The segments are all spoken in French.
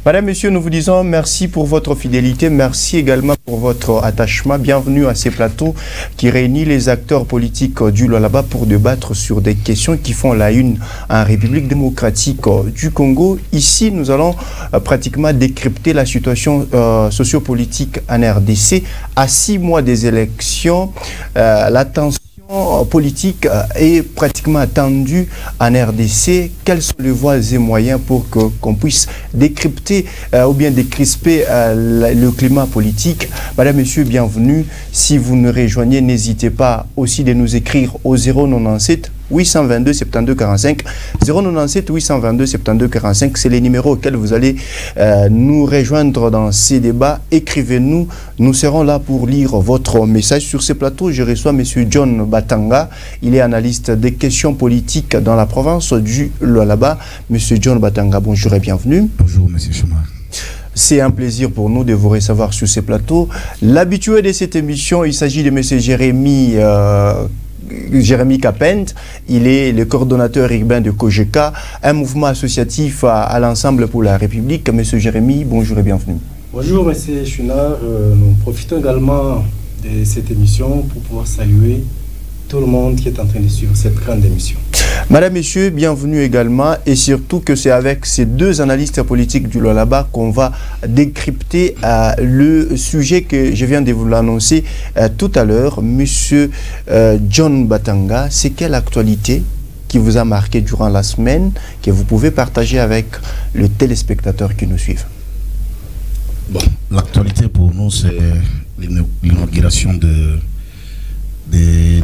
Madame, Monsieur, nous vous disons merci pour votre fidélité, merci également pour votre attachement. Bienvenue à ces plateaux qui réunissent les acteurs politiques du Lualaba pour débattre sur des questions qui font la une en République démocratique du Congo. Ici, nous allons pratiquement décrypter la situation sociopolitique en RDC. À 6 mois des élections, la tension politique est pratiquement attendue en RDC. Quelles sont les voies et moyens pour qu'on puisse décrypter ou bien décrisper le climat politique? Madame, Monsieur, bienvenue. Si vous nous rejoignez, n'hésitez pas aussi de nous écrire au 097 822 72 45. 097 822 72 45, c'est les numéros auxquels vous allez nous rejoindre dans ces débats. Écrivez-nous, nous serons là pour lire votre message. Sur ce plateau, je reçois M. John Batanga. Il est analyste des questions politiques dans la province du Lualaba. M. John Batanga, bonjour et bienvenue. Bonjour, M. Chuma. C'est un plaisir pour nous de vous recevoir sur ces plateaux. L'habitué de cette émission, il s'agit de M. Jérémy Capent. Il est le coordonnateur urbain de Kojeka, un mouvement associatif à l'Ensemble pour la République. Monsieur Jérémy, bonjour et bienvenue. Bonjour, Monsieur Chunard. Nous profitons également de cette émission pour pouvoir saluer tout le monde qui est en train de suivre cette grande émission. Madame, Messieurs, bienvenue également, et surtout que c'est avec ces deux analystes politiques du Lualaba qu'on va décrypter le sujet que je viens de vous l'annoncer tout à l'heure. Monsieur John Batanga, c'est quelle actualité qui vous a marqué durant la semaine que vous pouvez partager avec les téléspectateurs qui nous suivent? Bon, l'actualité pour nous, c'est l'inauguration de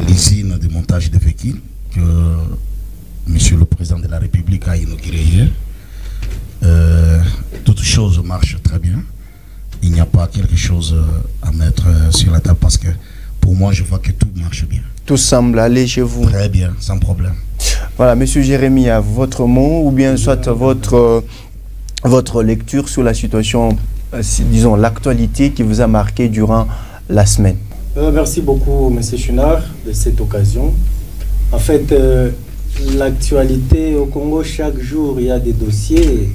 l'usine de montage de véhicules que Monsieur le Président de la République a inauguré hier. Toute chose marche très bien. Il n'y a pas quelque chose à mettre sur la table parce que pour moi, je vois que tout marche bien. Tout semble aller chez vous? Très bien, sans problème. Voilà, Monsieur Jérémy, à votre mot ou bien soit votre lecture sur la situation, disons l'actualité qui vous a marqué durant la semaine. Merci beaucoup, M. Chunard, de cette occasion. En fait, l'actualité au Congo, chaque jour, il y a des dossiers,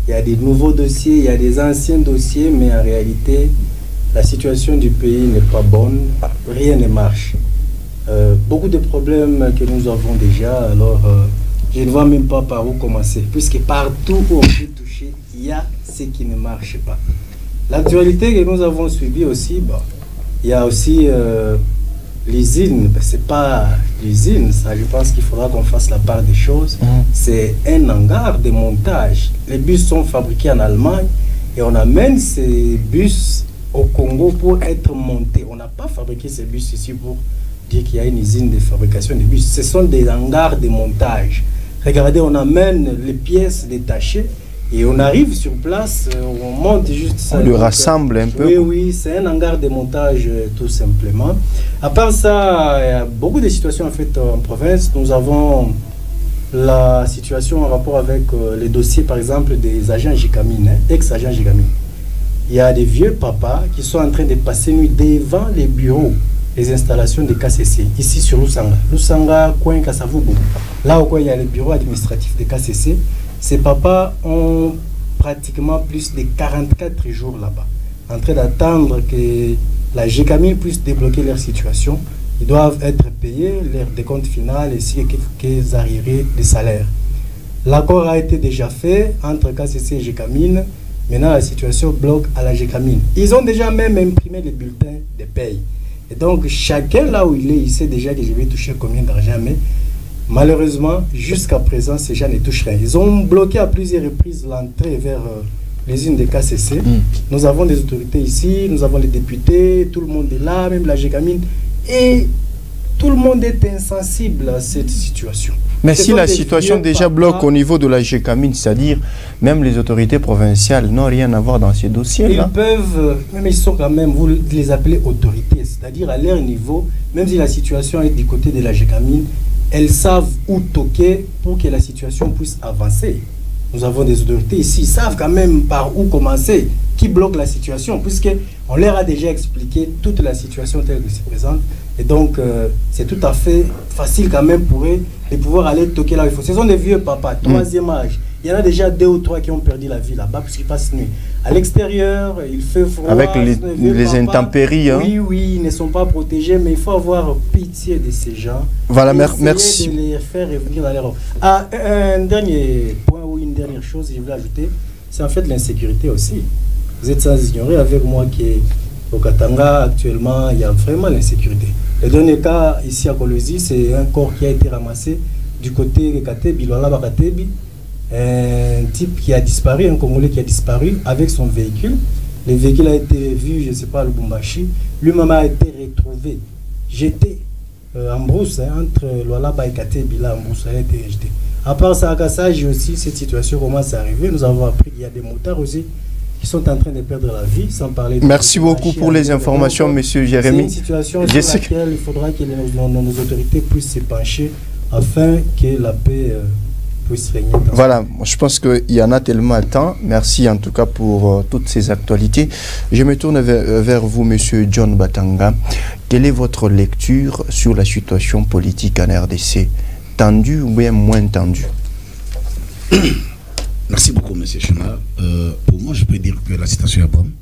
il y a des nouveaux dossiers, il y a des anciens dossiers, mais en réalité, la situation du pays n'est pas bonne, rien ne marche. Beaucoup de problèmes que nous avons déjà, alors je ne vois même pas par où commencer, puisque partout où on peut toucher, il y a ce qui ne marche pas. L'actualité que nous avons suivie aussi, il y a aussi l'usine, c'est pas l'usine, ça je pense qu'il faudra qu'on fasse la part des choses. C'est un hangar de montage. Les bus sont fabriqués en Allemagne et on amène ces bus au Congo pour être montés. On n'a pas fabriqué ces bus ici pour dire qu'il y a une usine de fabrication de bus. Ce sont des hangars de montage. Regardez, on amène les pièces détachées et on arrive sur place, on monte juste ça. On le rassemble un peu. Oui, oui, c'est un hangar de montage tout simplement. À part ça, il y a beaucoup de situations en fait en province. Nous avons la situation en rapport avec les dossiers par exemple des agents Jikamine, ex-agents Jikamine. Il y a des vieux papas qui sont en train de passer nuit devant les bureaux, les installations des KCC, ici sur Lusanga. Lusanga, coin Kassavubu. Là où il y a les bureaux administratifs des KCC. Ces papas ont pratiquement plus de 44 jours là-bas, en train d'attendre que la GECAMIN puisse débloquer leur situation. Ils doivent être payés, leur décompte final et si quelques arriérés de salaire. L'accord a été déjà fait entre KCC et GECAMIN. Maintenant, la situation bloque à la GECAMIN. Ils ont déjà même imprimé les bulletins de paye. Et donc, chacun là où il est, il sait déjà que je vais toucher combien d'argent, mais malheureusement, jusqu'à présent, ces gens ne touchent rien. Ils ont bloqué à plusieurs reprises l'entrée vers les unes des KCC. Nous avons des autorités ici, nous avons les députés, tout le monde est là, même la GECAMIN. Et tout le monde est insensible à cette situation. Mais si la situation déjà bloque au niveau de la GECAMIN, c'est-à-dire même les autorités provinciales n'ont rien à voir dans ces dossiers-là. Ils peuvent, même ils sont quand même, vous les appelez autorités, c'est-à-dire à leur niveau, même si la situation est du côté de la GECAMIN, elles savent où toquer pour que la situation puisse avancer. Nous avons des autorités ici, ils savent quand même par où commencer, qui bloque la situation, puisqu'on leur a déjà expliqué toute la situation telle que se présente. Et donc, c'est tout à fait facile quand même pour eux de pouvoir aller toquer là où il faut. Ce sont des vieux papas, troisième âge. Il y en a déjà 2 ou 3 qui ont perdu la vie là-bas parce qu'ils passent nuit. À l'extérieur, il fait froid. Avec les intempéries. Hein. Oui, oui, ils ne sont pas protégés, mais il faut avoir pitié de ces gens. Voilà, merci. De les faire revenir dans leur... Ah, un dernier point ou une dernière chose que je voulais ajouter, c'est en fait l'insécurité aussi. Vous êtes sans ignorer avec moi qu'au Katanga, actuellement, il y a vraiment l'insécurité. Le dernier cas ici à Kolwezi, c'est un corps qui a été ramassé du côté de Katebi, Lualaba Katebi. Un type qui a disparu, un Congolais qui a disparu avec son véhicule. Le véhicule a été vu, je ne sais pas, à Lubumbashi. Lui-même a été retrouvé, jeté en brousse, entre Lualaba et Katebi, là, en brousse, il a été jeté. À part ça, à Kassage aussi, cette situation commence à arriver. Nous avons appris qu'il y a des motards aussi qui sont en train de perdre la vie, sans parler de... Merci beaucoup pour les informations, monsieur Jérémy. C'est une situation sur laquelle il faudra que nos autorités puissent se pencher afin que la paix puisse régner. Voilà, je pense qu'il y en a tellement de temps. Merci en tout cas pour toutes ces actualités. Je me tourne vers vous, monsieur John Batanga. Quelle est votre lecture sur la situation politique en RDC? Tendue ou bien moins tendue? Merci beaucoup, M. Chema. Pour moi, je peux dire que la situation est bonne.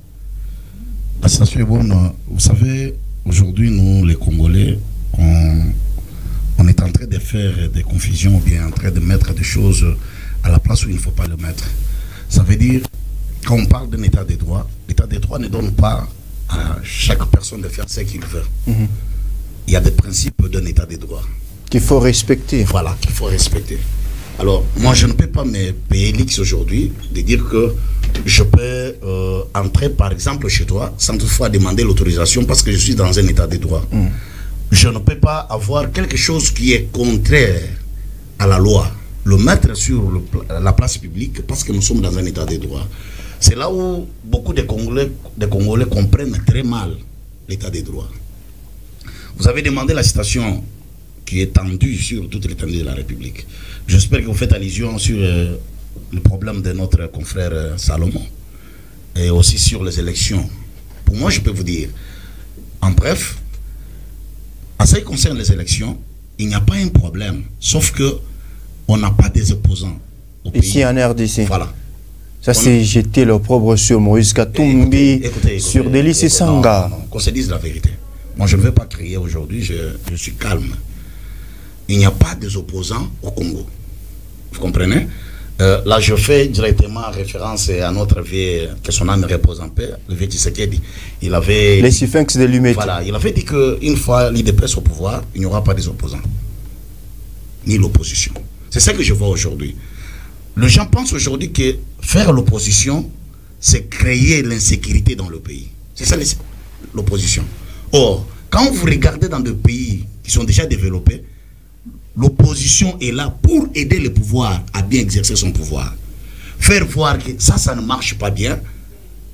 La situation est bonne. Vous savez, aujourd'hui, nous, les Congolais, on est en train de faire des confusions, ou bien en train de mettre des choses à la place où il ne faut pas le mettre. Ça veut dire, quand on parle d'un état de droit, l'état de droit ne donne pas à chaque personne de faire ce qu'il veut. Il y a des principes d'un état de droit qu'il faut respecter. Voilà, qu'il faut respecter. Alors, moi, je ne peux pas me payer l'X aujourd'hui de dire que je peux entrer, par exemple, chez toi, sans toutefois demander l'autorisation parce que je suis dans un état de droit. Je ne peux pas avoir quelque chose qui est contraire à la loi, le mettre sur la place publique parce que nous sommes dans un état de droit. C'est là où beaucoup de Congolais comprennent très mal l'état de droit. Vous avez demandé la citation qui est tendue sur toute l'étendue de la République. J'espère que vous faites allusion sur le problème de notre confrère Salomon et aussi sur les élections. Pour moi, je peux vous dire, en bref, en ce qui concerne les élections, il n'y a pas un problème, sauf que on n'a pas des opposants au pays. Ici en RDC. Voilà. Ça, c'est jeter l'opprobre sur Moïse Katumbi, sur Délice Sanga. Non, qu'on se dise la vérité. Moi, je ne veux pas crier aujourd'hui, je suis calme. Il n'y a pas des opposants au Congo. Vous comprenez? Là, je fais directement référence à notre vieux, que son âme repose en paix, le vieux Tshisekedi. Il avait... Les Siphinx de l'Humé. Voilà, il avait dit qu'une fois l'IDPS au pouvoir, il n'y aura pas des opposants. Ni l'opposition. C'est ça que je vois aujourd'hui. Les gens pensent aujourd'hui que faire l'opposition, c'est créer l'insécurité dans le pays. C'est ça l'opposition. Or, quand vous regardez dans des pays qui sont déjà développés, l'opposition est là pour aider le pouvoir à bien exercer son pouvoir. Faire voir que ça ne marche pas bien,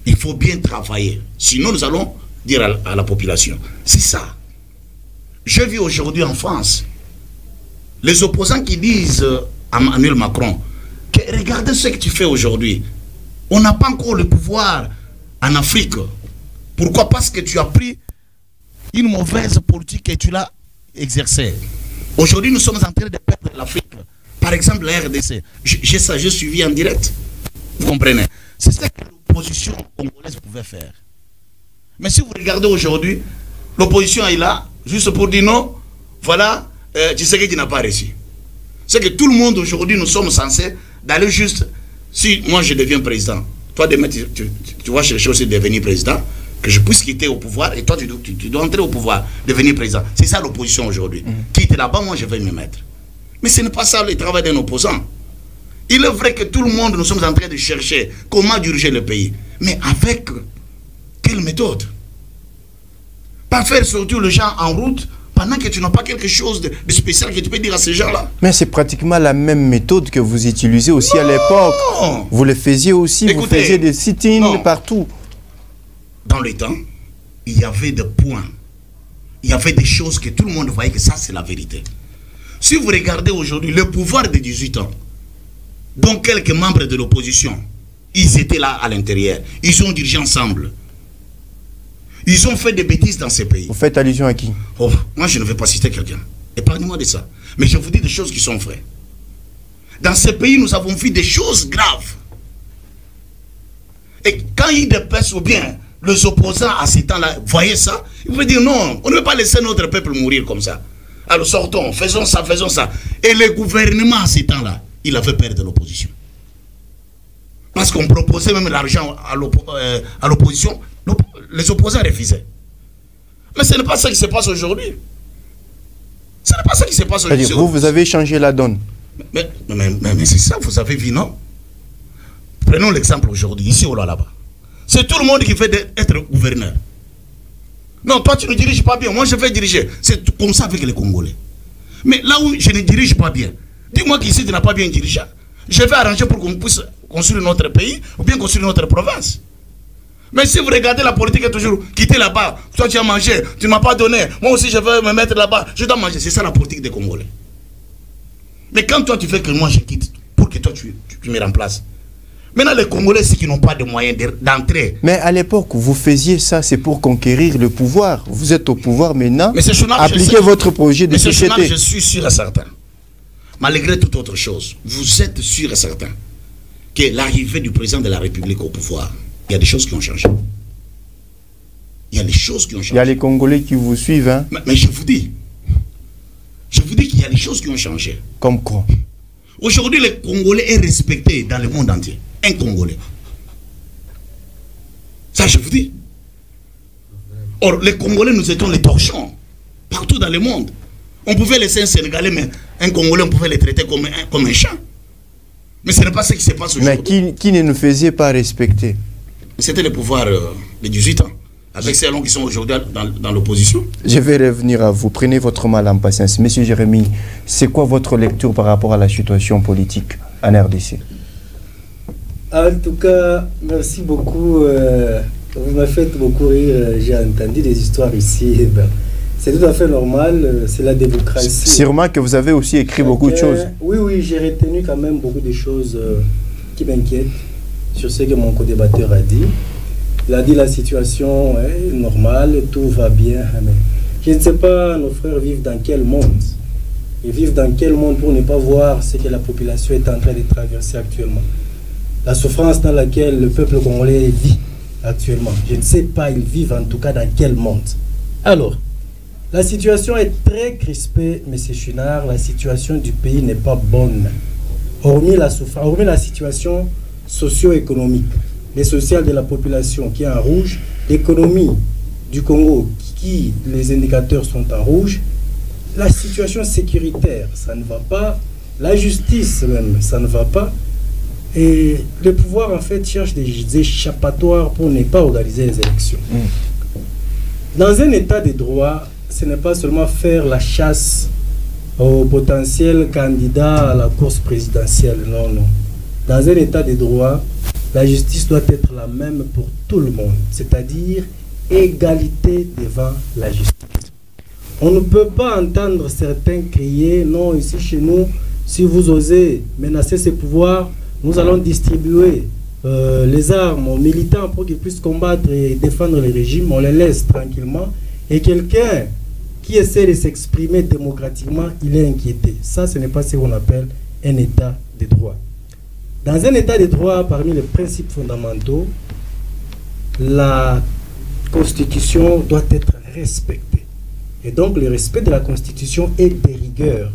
il faut bien travailler. Sinon, nous allons dire à la population. C'est ça. Je vis aujourd'hui en France. Les opposants qui disent à Emmanuel Macron que regardez ce que tu fais aujourd'hui. On n'a pas encore le pouvoir en Afrique. Pourquoi? Parce que tu as pris une mauvaise politique et tu l'as exercée. Aujourd'hui, nous sommes en train de perdre l'Afrique. Par exemple, la RDC. J'ai suivi en direct. Vous comprenez? C'est ce que l'opposition congolaise pouvait faire. Mais si vous regardez aujourd'hui, l'opposition est là, juste pour dire non, voilà, tu sais qu'il n'a pas réussi. C'est que tout le monde aujourd'hui, nous sommes censés d'aller juste, si moi je deviens président, toi demain tu vas chercher aussi de devenir président, que je puisse quitter au pouvoir, et toi tu dois entrer au pouvoir, devenir président. C'est ça l'opposition aujourd'hui. Quitte là-bas, moi je vais me mettre. Mais ce n'est pas ça le travail d'un opposant. Il est vrai que tout le monde, nous sommes en train de chercher comment diriger le pays. Mais avec quelle méthode? Pas faire sortir les gens en route pendant que tu n'as pas quelque chose de spécial que tu peux dire à ces gens-là. Mais c'est pratiquement la même méthode que vous utilisez aussi à l'époque. Vous le faisiez aussi, écoutez, vous faisiez des sit-ins partout. Dans le temps, il y avait des points. Il y avait des choses que tout le monde voyait que ça, c'est la vérité. Si vous regardez aujourd'hui le pouvoir de 18 ans, dont quelques membres de l'opposition, ils étaient là à l'intérieur. Ils ont dirigé ensemble. Ils ont fait des bêtises dans ces pays. Vous faites allusion à qui? Oh, moi, je ne vais pas citer quelqu'un. Épargnez-moi de ça. Mais je vous dis des choses qui sont vraies. Dans ce pays, nous avons vu des choses graves. Et quand ils dépassent ou bien les opposants à ces temps-là, voyez ça, ils vont dire non, on ne veut pas laisser notre peuple mourir comme ça. Alors sortons, faisons ça, faisons ça. Et le gouvernement à ces temps-là, il avait peur de l'opposition. Parce qu'on proposait même l'argent à l'opposition, les opposants refusaient. Mais ce n'est pas ça qui se passe aujourd'hui. Ce n'est pas ça qui se passe aujourd'hui. Vous avez changé la donne. Mais c'est ça, vous avez vu, non? Prenons l'exemple aujourd'hui, ici ou là-bas. C'est tout le monde qui veut être gouverneur. Non, toi tu ne diriges pas bien, moi je vais diriger. C'est comme ça avec les Congolais. Mais là où je ne dirige pas bien, dis-moi qu'ici tu n'as pas bien dirigé. Je vais arranger pour qu'on puisse construire notre pays ou bien construire notre province. Mais si vous regardez la politique est toujours quitter là-bas, toi tu as mangé, tu ne m'as pas donné, moi aussi je vais me mettre là-bas, je dois manger. C'est ça la politique des Congolais. Mais quand toi tu fais que moi je quitte pour que toi tu me remplaces. Maintenant les Congolais, ceux qui n'ont pas de moyens d'entrer. Mais à l'époque, vous faisiez ça, c'est pour conquérir le pouvoir. Vous êtes au pouvoir maintenant. Mais appliquez votre projet de société. Je suis sûr et certain. Malgré toute autre chose, vous êtes sûr et certain que l'arrivée du président de la République au pouvoir, il y a des choses qui ont changé. Il y a des choses qui ont changé. Il y a les Congolais qui vous suivent. Hein? Mais je vous dis qu'il y a des choses qui ont changé. Comme quoi? Aujourd'hui, le Congolais est respecté dans le monde entier. Un Congolais. Ça, je vous dis. Or, les Congolais, nous étions les torchons. Partout dans le monde. On pouvait laisser un Sénégalais, mais un Congolais, on pouvait le traiter comme un chat. Mais ce n'est pas ce qui se passe aujourd'hui. Mais qui ne nous faisait pas respecter? C'était le pouvoir de 18 ans. Avec ces gens qui sont aujourd'hui dans l'opposition. Je vais revenir à vous. Prenez votre mal en patience. Monsieur Jérémy, c'est quoi votre lecture par rapport à la situation politique en RDC? En tout cas, merci beaucoup. Vous m'avez fait beaucoup rire. J'ai entendu des histoires ici. C'est tout à fait normal. C'est la démocratie. Sûrement que vous avez aussi écrit beaucoup de choses. Oui, j'ai retenu quand même beaucoup de choses qui m'inquiètent sur ce que mon co-débatteur a dit. Il a dit la situation est normale, tout va bien. Mais je ne sais pas, nos frères vivent dans quel monde? Ils vivent dans quel monde pour ne pas voir ce que la population est en train de traverser actuellement? La souffrance dans laquelle le peuple congolais vit actuellement. Je ne sais pas, ils vivent en tout cas dans quel monde. Alors, la situation est très crispée, M. Chinard. La situation du pays n'est pas bonne. Hormis la souffrance, hormis la situation socio-économique, les sociales de la population qui est en rouge, l'économie du Congo qui, les indicateurs sont en rouge, la situation sécuritaire, ça ne va pas, la justice même, ça ne va pas. Et le pouvoir, en fait, cherche des échappatoires pour ne pas organiser les élections. Dans un état de droit, ce n'est pas seulement faire la chasse aux potentiels candidats à la course présidentielle. Non, non. Dans un état de droit, la justice doit être la même pour tout le monde. C'est-à-dire égalité devant la justice. On ne peut pas entendre certains crier, non, ici chez nous, si vous osez menacer ces pouvoirs, nous allons distribuer les armes aux militants pour qu'ils puissent combattre et défendre le régime. On les laisse tranquillement. Et quelqu'un qui essaie de s'exprimer démocratiquement, il est inquiété. Ça, ce n'est pas ce qu'on appelle un état de droit. Dans un état de droit, parmi les principes fondamentaux, la Constitution doit être respectée. Et donc, le respect de la Constitution est de rigueur.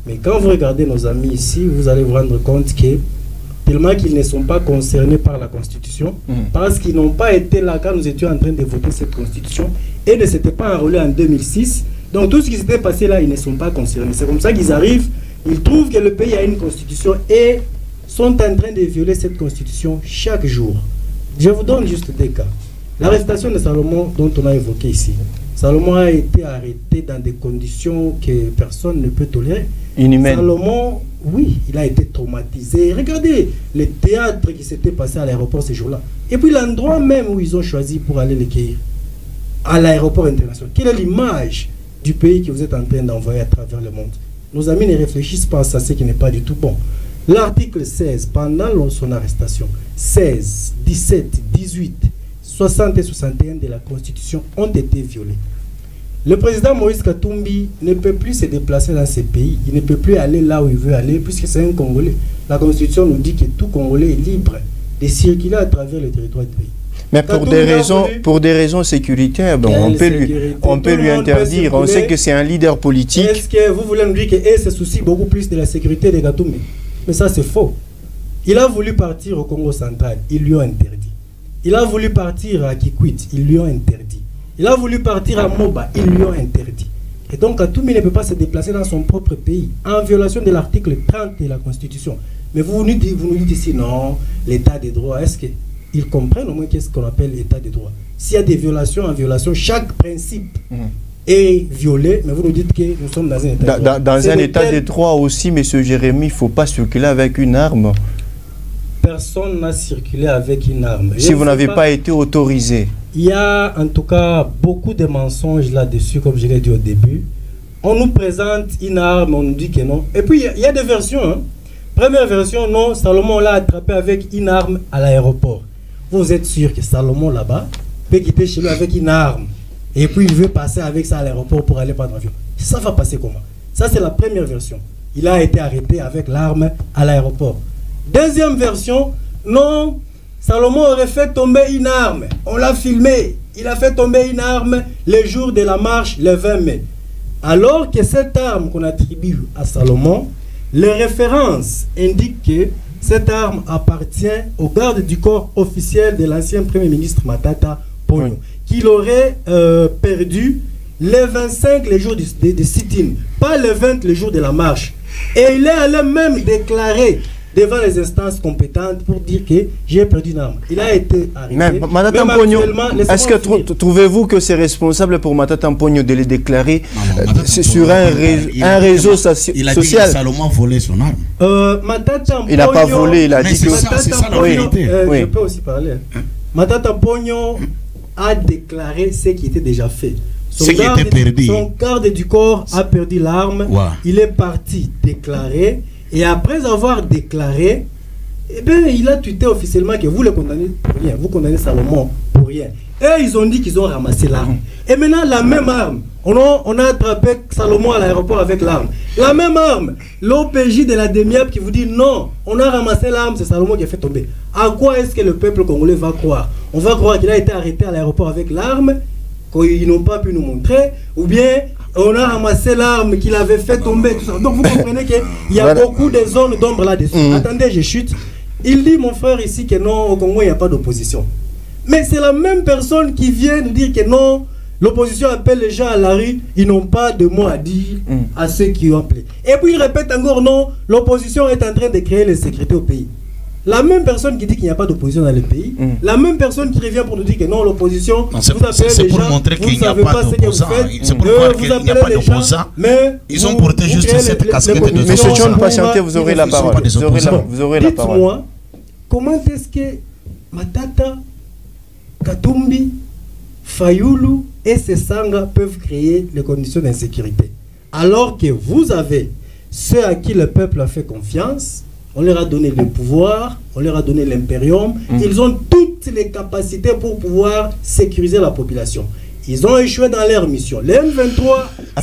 Mais quand vous regardez nos amis ici, vous allez vous rendre compte que tellement qu'ils ne sont pas concernés par la Constitution, parce qu'ils n'ont pas été là quand nous étions en train de voter cette Constitution et ne s'étaient pas enrôlés en 2006. Donc tout ce qui s'était passé là, ils ne sont pas concernés. C'est comme ça qu'ils arrivent, ils trouvent que le pays a une Constitution et sont en train de violer cette Constitution chaque jour. Je vous donne juste des cas. L'arrestation de Salomon dont on a évoqué ici. Salomon a été arrêté dans des conditions que personne ne peut tolérer. Inhumaine. Salomon, oui, il a été traumatisé. Regardez le théâtre qui s'était passé à l'aéroport ce jour-là. Et puis l'endroit même où ils ont choisi pour aller le cueillir, à l'aéroport international. Quelle est l'image du pays que vous êtes en train d'envoyer à travers le monde? Nos amis ne réfléchissent pas à ça, ce qui n'est pas du tout bon. L'article 16, pendant son arrestation, 16, 17, 18, 60 et 61 de la Constitution ont été violés. Le président Moïse Katumbi ne peut plus se déplacer dans ces pays. Il ne peut plus aller là où il veut aller, puisque c'est un Congolais. La Constitution nous dit que tout Congolais est libre de circuler à travers le territoire du pays. Mais pour des raisons sécuritaires, bon, on peut lui interdire. On sait que c'est un leader politique. Est-ce que vous voulez nous dire qu'il se soucie beaucoup plus de la sécurité de Katumbi? Mais ça, c'est faux. Il a voulu partir au Congo central. Ils lui ont interdit. Il a voulu partir à Kikwit. Ils lui ont interdit. Il a voulu partir à Moba. Ils lui ont interdit. Et donc, Katumbi ne peut pas se déplacer dans son propre pays en violation de l'article 30 de la Constitution. Mais vous nous dites ici, non, l'état des droits, est-ce qu'ils comprennent au moins qu'est-ce qu'on appelle l'état des droits? S'il y a des violations en violation, chaque principe est violé, mais vous nous dites que nous sommes dans un état de droit. Dans un état de droit aussi, M. Jérémy, il ne faut pas circuler avec une arme. Personne n'a circulé avec une arme. Si vous n'avez pas été autorisé. Il y a en tout cas beaucoup de mensonges là-dessus, comme je l'ai dit au début. On nous présente une arme, on nous dit que non. Et puis il y a des versions. Hein. Première version, non, Salomon l'a attrapé avec une arme à l'aéroport. Vous êtes sûr que Salomon là-bas peut quitter chez lui avec une arme et puis il veut passer avec ça à l'aéroport pour aller prendre l'avion? Ça va passer comment? Ça, c'est la première version. Il a été arrêté avec l'arme à l'aéroport. Deuxième version, non, Salomon aurait fait tomber une arme. On l'a filmé. Il a fait tomber une arme le jour de la marche, le 20 mai. Alors que cette arme qu'on attribue à Salomon, les références indiquent que cette arme appartient au garde du corps officiel de l'ancien Premier ministre Matata Ponyo, qu'il aurait perdu le 25, le jour du sit-in, pas le 20, le jour de la marche. Et il est allé même déclarer devant les instances compétentes pour dire que j'ai perdu une arme. Il a été arrêté. Mais Matata Ponyo, est-ce que trouvez-vous que c'est responsable pour Matata Ponyo de le déclarer sur un réseau social? Il a dit que Salomon volé son arme. Matata Ponyo, il n'a pas volé, il a dit que c'est ça la vérité. Je peux aussi parler. Matata Ponyo a déclaré ce qui était déjà fait. Son garde du corps a perdu l'arme. Il est parti déclarer. Et après avoir déclaré, eh bien, il a tweeté officiellement que vous le condamnez pour rien. Vous condamnez Salomon pour rien. Et ils ont dit qu'ils ont ramassé l'arme. Et maintenant, la même arme, on a attrapé Salomon à l'aéroport avec l'arme. La même arme, l'OPJ de la DEMIAP qui vous dit non, on a ramassé l'arme, c'est Salomon qui a fait tomber. À quoi est-ce que le peuple congolais va croire? On va croire qu'il a été arrêté à l'aéroport avec l'arme, qu'ils n'ont pas pu nous montrer, ou bien on a ramassé l'arme qu'il avait fait tomber. Tout ça. Donc vous comprenez qu'il y a beaucoup de zones d'ombre là-dessus. Attendez, je chute. Il dit, mon frère, ici, que non, au Congo, il n'y a pas d'opposition. Mais c'est la même personne qui vient nous dire que non, l'opposition appelle les gens à la rue, ils n'ont pas de mots à dire à ceux qui ont appelé. Et puis il répète encore, non, l'opposition est en train de créer l'insécurité au pays. La même personne qui dit qu'il n'y a pas d'opposition dans le pays, la même personne qui revient pour nous dire que non, l'opposition, c'est pour montrer qu'il n'y a pas d'opposants. C'est pour voir qu'il n'y a pas d'opposants. Mais ils ont porté juste cette casquette de Monsieur John, patientez, vous aurez la parole. Vous aurez la parole. Dites-moi, comment est-ce que Matata, Katumbi, Fayulu et Sesanga peuvent créer les conditions d'insécurité? Alors que vous avez ceux à qui le peuple a fait confiance, on leur a donné le pouvoir, on leur a donné l'impérium. Ils ont toutes les capacités pour pouvoir sécuriser la population. Ils ont échoué dans leur mission. Le M23,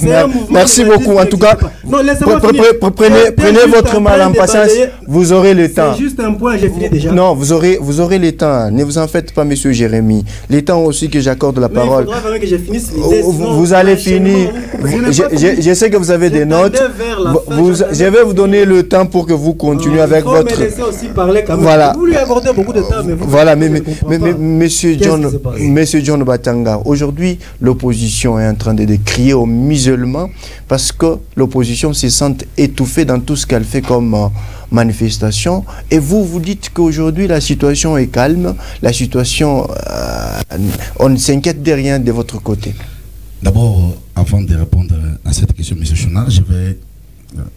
c'est un mouvement... Merci beaucoup. En tout cas, prenez votre mal en patience. Vous aurez le temps. C'est juste un point, j'ai fini déjà. Non, vous aurez le temps. Ne vous en faites pas, monsieur Jérémy. Le temps aussi que j'accorde la parole. Il faudra vraiment que je finisse vous allez finir. Je sais que vous avez des notes. Je vais vous donner le temps pour que vous continuez avec votre... Il faut me laisser aussi parler quand même. Voilà. Vous lui accordez beaucoup de temps, mais vous... Voilà, mais monsieur John Batanga, aujourd'hui, l'opposition est en train de crier au musulman parce que l'opposition se sent étouffée dans tout ce qu'elle fait comme manifestation. Et vous dites qu'aujourd'hui la situation est calme, la situation, on ne s'inquiète de rien de votre côté. D'abord, avant de répondre à cette question, M. Chonard, je vais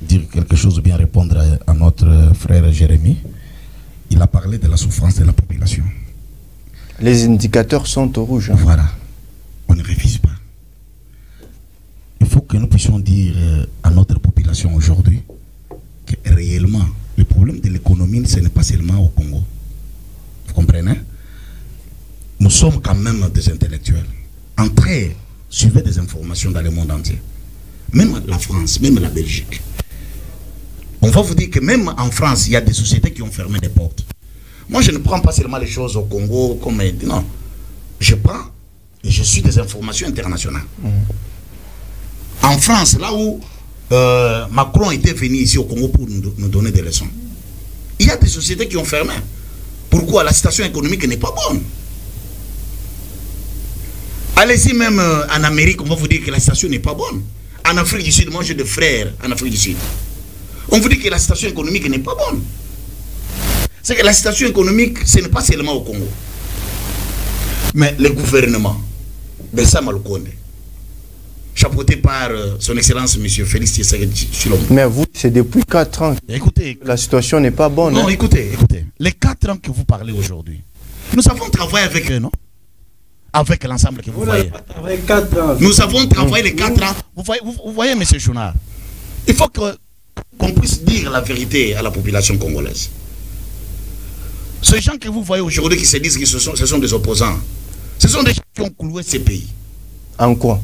dire quelque chose ou bien répondre à notre frère Jérémy. Il a parlé de la souffrance de la population. Les indicateurs sont au rouge. Hein. Voilà. On ne révise pas. Il faut que nous puissions dire à notre population aujourd'hui que réellement, le problème de l'économie, ce n'est pas seulement au Congo. Vous comprenez? Nous sommes quand même des intellectuels. Entrer suivez des informations dans le monde entier. Même la France, même la Belgique. On va vous dire que même en France, il y a des sociétés qui ont fermé des portes. Moi, je ne prends pas seulement les choses au Congo comme... Non. Je prends et je suis des informations internationales. En France, là où Macron était venu ici au Congo pour nous donner des leçons, il y a des sociétés qui ont fermé. Pourquoi? La situation économique n'est pas bonne. Allez-y même en Amérique, on va vous dire que la situation n'est pas bonne. En Afrique du Sud, moi j'ai des frères en Afrique du Sud. On vous dit que la situation économique n'est pas bonne. C'est que la situation économique, ce n'est pas seulement au Congo. Mais le gouvernement, Bessa Malukonde, chapeauté par son Excellence M. Félix Tshisekedi Tshilombo. Mais vous, c'est depuis 4 ans. Écoutez, la situation n'est pas bonne. Non, écoutez. Les 4 ans que vous parlez aujourd'hui, nous avons travaillé avec eux, non? Avec l'ensemble que vous voyez. Avec 4 ans. Nous avons travaillé les 4 ans. Vous voyez, M. Chounard, il faut qu'on puisse dire la vérité à la population congolaise. Ces gens que vous voyez aujourd'hui qui se disent que ce sont des opposants, ce sont des gens qui ont cloué ces pays. En quoi?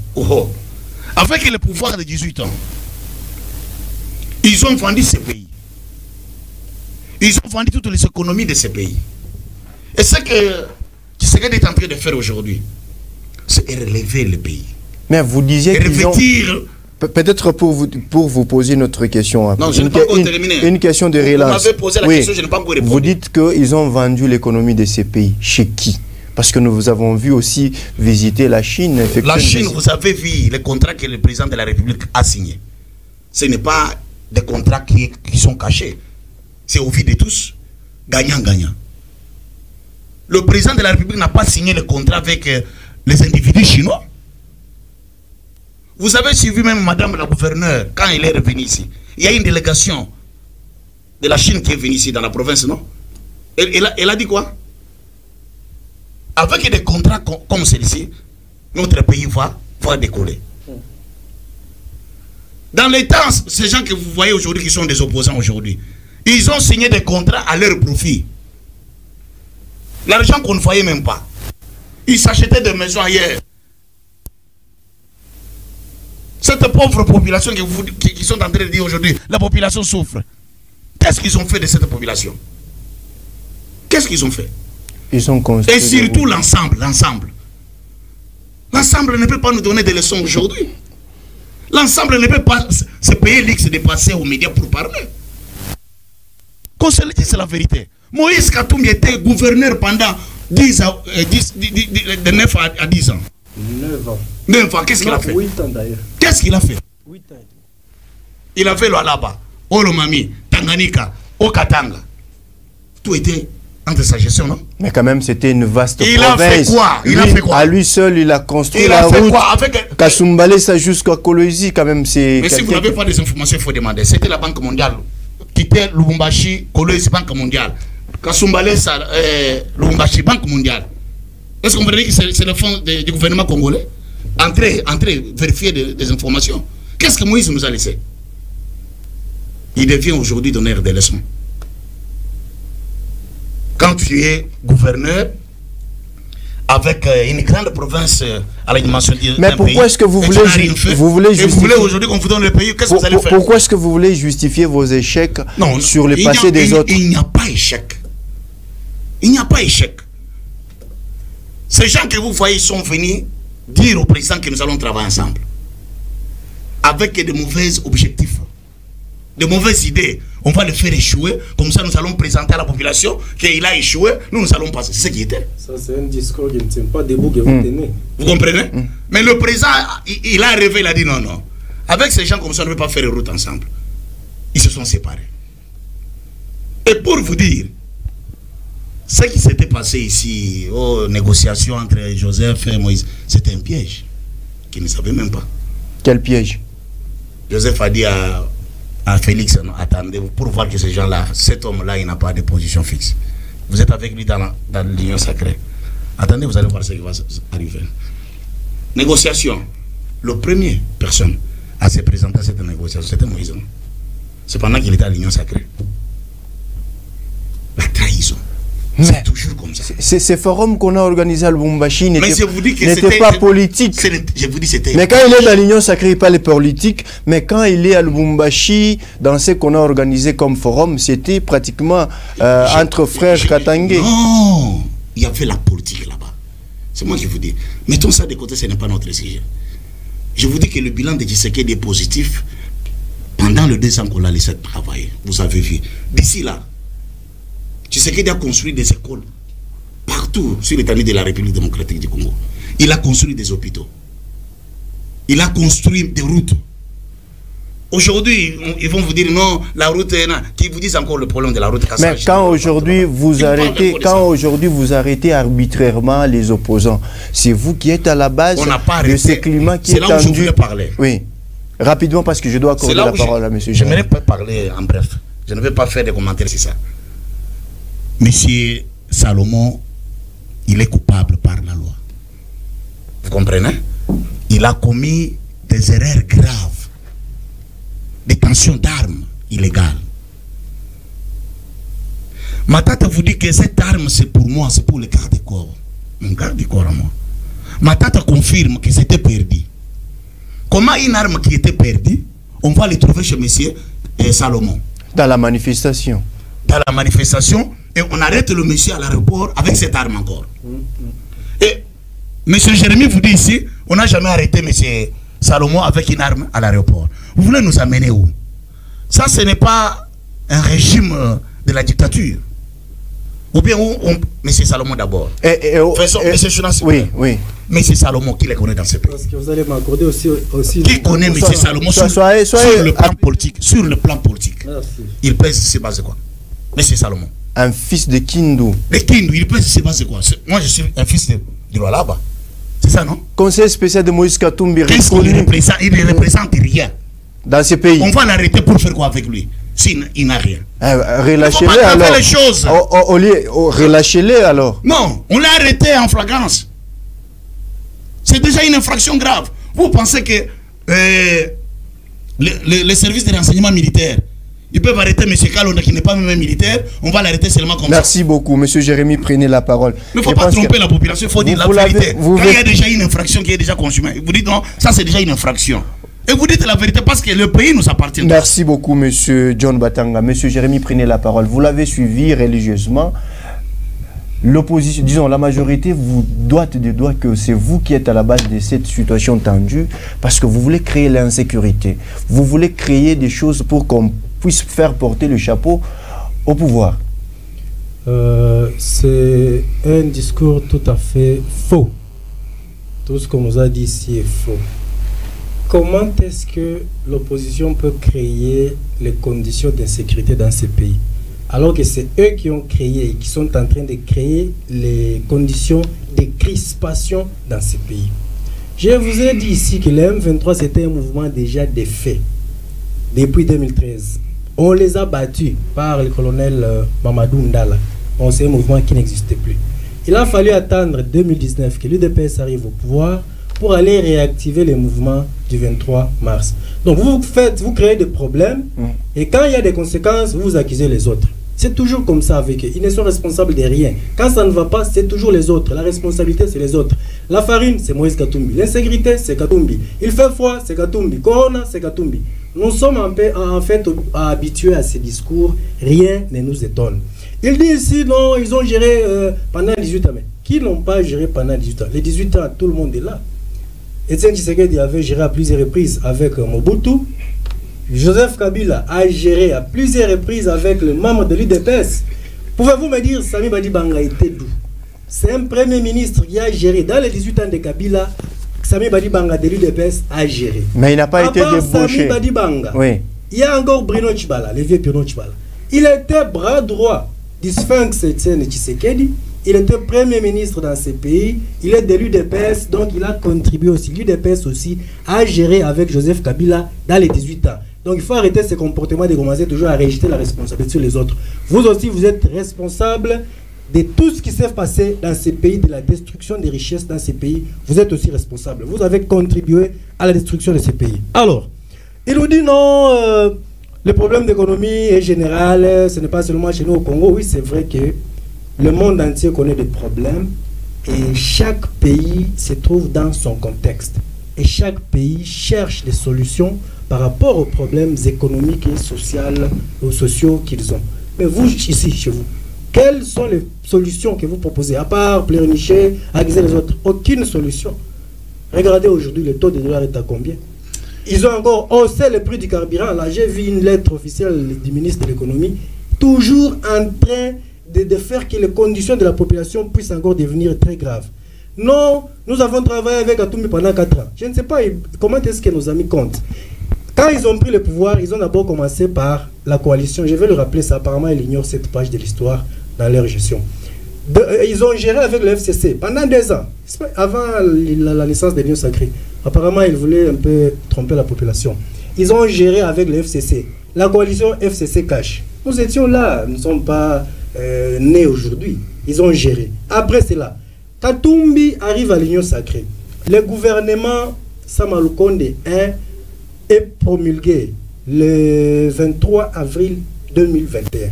Avec le pouvoir de 18 ans, ils ont vendu ces pays. Ils ont vendu toutes les économies de ces pays. Et ce que Tshisekedi est en train de faire aujourd'hui, c'est relever le pays. Mais vous disiez qu'ils ont... Peut-être pour vous poser notre question. Non, je n'ai pas encore terminé. Une question de relance. Vous m'avez posé la question, je n'ai pas encore répondu. Vous dites qu'ils ont vendu l'économie de ces pays. Chez qui? Parce que nous avons vu aussi visiter la Chine. La Chine, vous avez vu les contrats que le président de la République a signés. Ce n'est pas des contrats qui sont cachés. C'est au vu de tous, gagnant-gagnant. Le président de la République n'a pas signé le contrat avec les individus chinois. Vous avez suivi même Madame la gouverneure, quand elle est revenue ici. Il y a une délégation de la Chine qui est venue ici dans la province, non? Elle a dit quoi? Avec des contrats comme celui-ci, notre pays va décoller. Dans les temps, ces gens que vous voyez aujourd'hui qui sont des opposants aujourd'hui, ils ont signé des contrats à leur profit. L'argent qu'on ne voyait même pas. Ils s'achetaient des maisons ailleurs. Cette pauvre population qui sont en train de dire aujourd'hui, la population souffre. Qu'est-ce qu'ils ont fait de cette population? Qu'est-ce qu'ils ont fait? Ils ont construit. Et surtout l'ensemble. L'ensemble ne peut pas nous donner des leçons aujourd'hui. L'ensemble ne peut pas se payer l'X de passer aux médias pour parler. Qu'on se le dise, c'est la vérité. Moïse Katumbi était gouverneur pendant 9 à 10 ans. 9 ans. 9 ans, qu'est-ce qu'il a fait? 8 ans d'ailleurs. Qu'est-ce qu'il a fait? 8 ans. Il a fait le Alaba, Olomami, Tanganyika, Okatanga. Tout était entre sa gestion, non? Mais quand même, c'était une vaste province. Il a fait quoi? Il a fait quoi? À lui seul, il a construit la route. Kasumbalé, ça jusqu'à Kolwezi, quand même, c'est... Mais si vous n'avez pas des informations, il faut demander. C'était la Banque mondiale. Quittait Lubumbashi, Kolwezi, Banque mondiale. Kasumbalé, Lubumbashi, Banque mondiale. Est-ce que vous comprenez que c'est le fonds du gouvernement congolais? Entrez, vérifiez des informations. Qu'est-ce que Moïse nous a laissé? Il devient aujourd'hui donner des leçons. Quand tu es gouverneur avec une grande province à la dimension d'un pays, mais pourquoi est-ce que vous voulez justifier aujourd'hui qu'on vous donne le pays? Qu'est-ce que vous allez faire? Pourquoi est-ce que vous voulez justifier vos échecs sur le passé des autres? Il n'y a pas échec. Il n'y a pas échec. Ces gens que vous voyez sont venus dire au président que nous allons travailler ensemble avec de mauvais objectifs, de mauvaises idées. On va le faire échouer, comme ça nous allons présenter à la population qu'il a échoué, nous allons passer. C'est ce qui était. Ça c'est un discours qui ne tient pas debout que vous tenez. Vous comprenez? Mais le président, il a rêvé, il a dit non. Avec ces gens comme ça, on ne peut pas faire route ensemble. Ils se sont séparés. Et pour vous dire, ce qui s'était passé ici, aux négociations entre Joseph et Moïse, c'était un piège qu'ils ne savaient même pas. Quel piège? Joseph a dit à Félix, non, attendez, pour voir que ces gens-là, cet homme-là, il n'a pas de position fixe. Vous êtes avec lui dans l'union sacrée. Attendez, vous allez voir ce qui va arriver. Négociation. Le premier personne à se présenter à cette négociation, c'était Moïse. C'est pendant qu'il était à l'union sacrée. La trahison. C'est toujours comme ça. Ces forums qu'on a organisés à Lubumbashi n'étaient pas politiques. Je vous dis c'était. Mais quand il est dans l'Union sacrée, il parle politique. Mais quand il est à Lubumbashi, dans ce qu'on a organisé comme forum, c'était pratiquement entre frères Katangé. Non, il y avait la politique là-bas. C'est moi qui vous dis. Mettons ça de côté, ce n'est pas notre sujet. Je vous dis que le bilan de Tshisekedi est positif pendant les 2 ans qu'on l'a laissé travailler. Vous avez vu. D'ici là, Tshisekedi a construit des écoles partout sur l'étendue de la République démocratique du Congo. Il a construit des hôpitaux. Il a construit des routes. Aujourd'hui, ils vont vous dire non, la route est là. Qui vous disent encore le problème de la route. Mais quand aujourd'hui vous arrêtez, arbitrairement les opposants, c'est vous qui êtes à la base de ce climat qui est tendu. C'est là où je voulais parler. Oui, rapidement parce que je dois accorder la parole à M. Je n'aimerais pas parler en bref. Je ne vais pas faire des commentaires sur ça. Monsieur Salomon, il est coupable par la loi. Vous comprenez? Il a commis des erreurs graves. Détention d'armes illégales. Ma tante vous dit que cette arme c'est pour moi, c'est pour le garde-corps. Mon garde-corps à moi. Ma tante confirme que c'était perdu. Comment une arme qui était perdue, on va le trouver chez monsieur Salomon? Dans la manifestation. Dans la manifestation, et on arrête le monsieur à l'aéroport avec cette arme encore. Et monsieur Jérémy vous dit ici, on n'a jamais arrêté monsieur Salomon avec une arme à l'aéroport. Vous voulez nous amener où? Ça, ce n'est pas un régime de la dictature. Ou bien où on... Monsieur Salomon d'abord. Monsieur Chounas, oui. Monsieur Salomon, qui les connaît dans ce pays? Parce que vous allez m'accorder aussi qui connaît monsieur Salomon sur le plan politique? Sur le plan politique. Merci. Il pèse sur base de quoi? Monsieur Salomon. Un fils de Kindu. De Kindu, il pèse sur base de quoi? Moi, je suis un fils de Lualaba. C'est ça, non? Conseil spécial de Moïse Katumbi. Qu'est-ce qu'il représente? Il ne représente rien. Dans ce pays. On va l'arrêter pour faire quoi avec lui? S'il n'a rien. Relâchez-les alors. Les choses. Relâchez-les alors. Non, on l'a arrêté en flagrance. C'est déjà une infraction grave. Vous pensez que les services de renseignement militaire, ils peuvent arrêter M. Kalonda qui n'est pas même militaire, on va l'arrêter seulement comme ça. Merci beaucoup, M. Jérémy, prenez la parole. Il ne faut pas tromper la population, il faut dire la vérité. Quand il y a déjà une infraction qui est déjà consumée, vous dites non, ça c'est déjà une infraction. Et vous dites la vérité parce que le pays nous appartient. Merci beaucoup, M. John Batanga. M. Jérémy, prenez la parole. Vous l'avez suivi religieusement. L'opposition, disons la majorité, vous doit que c'est vous qui êtes à la base de cette situation tendue parce que vous voulez créer l'insécurité. Vous voulez créer des choses pour qu'on puisse faire porter le chapeau au pouvoir. C'est un discours tout à fait faux. Tout ce qu'on nous a dit ici est faux. Comment est-ce que l'opposition peut créer les conditions d'insécurité dans ce pays alors que c'est eux qui ont créé et qui sont en train de créer les conditions de crispation dans ce pays? Je vous ai dit ici que le M23 c'était un mouvement déjà défait depuis 2013. On les a battus par le colonel Mamadou Ndala. C'est un mouvement qui n'existait plus. Il a fallu attendre 2019 que l'UDPS arrive au pouvoir pour aller réactiver les mouvements du 23 mars. Donc vous créez des problèmes et quand il y a des conséquences, vous accusez les autres. C'est toujours comme ça avec eux. Ils ne sont responsables de rien. Quand ça ne va pas, c'est toujours les autres. La responsabilité, c'est les autres. La farine, c'est Moïse Katumbi. L'insécurité, c'est Katumbi. Il fait froid, c'est Katumbi. Corona, c'est Katumbi. Nous sommes en fait habitués à ces discours. Rien ne nous étonne. Ils disent ici, non, ils ont géré pendant 18 ans. Mais qui n'ont pas géré pendant 18 ans? Les 18 ans, tout le monde est là. Etienne Tshisekedi avait géré à plusieurs reprises avec Mobutu. Joseph Kabila a géré à plusieurs reprises avec le membre de l'UDPS. Pouvez-vous me dire, Sami Badibanga était d'où? C'est un premier ministre qui a géré dans les 18 ans de Kabila. Sami Badibanga de l'UDPS a géré. Mais il n'a pas été débauché. Sami Badibanga, oui. Il y a encore Bruno Tshibala, le vieux Bruno Tshibala. Il était bras droit du Sphinx Etienne Tshisekedi. Il était premier ministre dans ce pays. Il est de l'UDPS, donc il a contribué aussi. L'UDPS aussi a géré avec Joseph Kabila dans les 18 ans. Donc il faut arrêter ce comportement de commencer toujours à rejeter la responsabilité sur les autres. Vous aussi, vous êtes responsable de tout ce qui s'est passé dans ces pays, de la destruction des richesses dans ces pays. Vous êtes aussi responsable. Vous avez contribué à la destruction de ces pays. Alors, il nous dit non, le problème d'économie est général, ce n'est pas seulement chez nous au Congo. Oui, c'est vrai que Le monde entier connaît des problèmes et chaque pays se trouve dans son contexte. Et chaque pays cherche des solutions par rapport aux problèmes économiques et sociaux qu'ils ont. Mais vous, ici, chez vous, quelles sont les solutions que vous proposez? À part pleurnicher, accuser les autres, aucune solution. Regardez aujourd'hui, le taux de dollar est à combien? Ils ont encore haussé le prix du carburant. Là, j'ai vu une lettre officielle du ministre de l'économie, toujours en train de faire que les conditions de la population puissent encore devenir très graves. Non, nous avons travaillé avec Atoumi pendant 4 ans. Je ne sais pas comment est-ce que nos amis comptent. Quand ils ont pris le pouvoir, ils ont d'abord commencé par la coalition. Je vais le rappeler, ça apparemment il ignore cette page de l'histoire dans leur gestion. Ils ont géré avec le FCC pendant 2 ans, avant la naissance de l'Union sacrée. Apparemment, ils voulaient un peu tromper la population. Ils ont géré avec le FCC. La coalition FCC cache. Nous étions là, nous ne sommes pas nés aujourd'hui. Ils ont géré. Après cela, Katumbi arrive à l'Union sacrée. Le gouvernement Samalukonde 1 est promulgué le 23 avril 2021.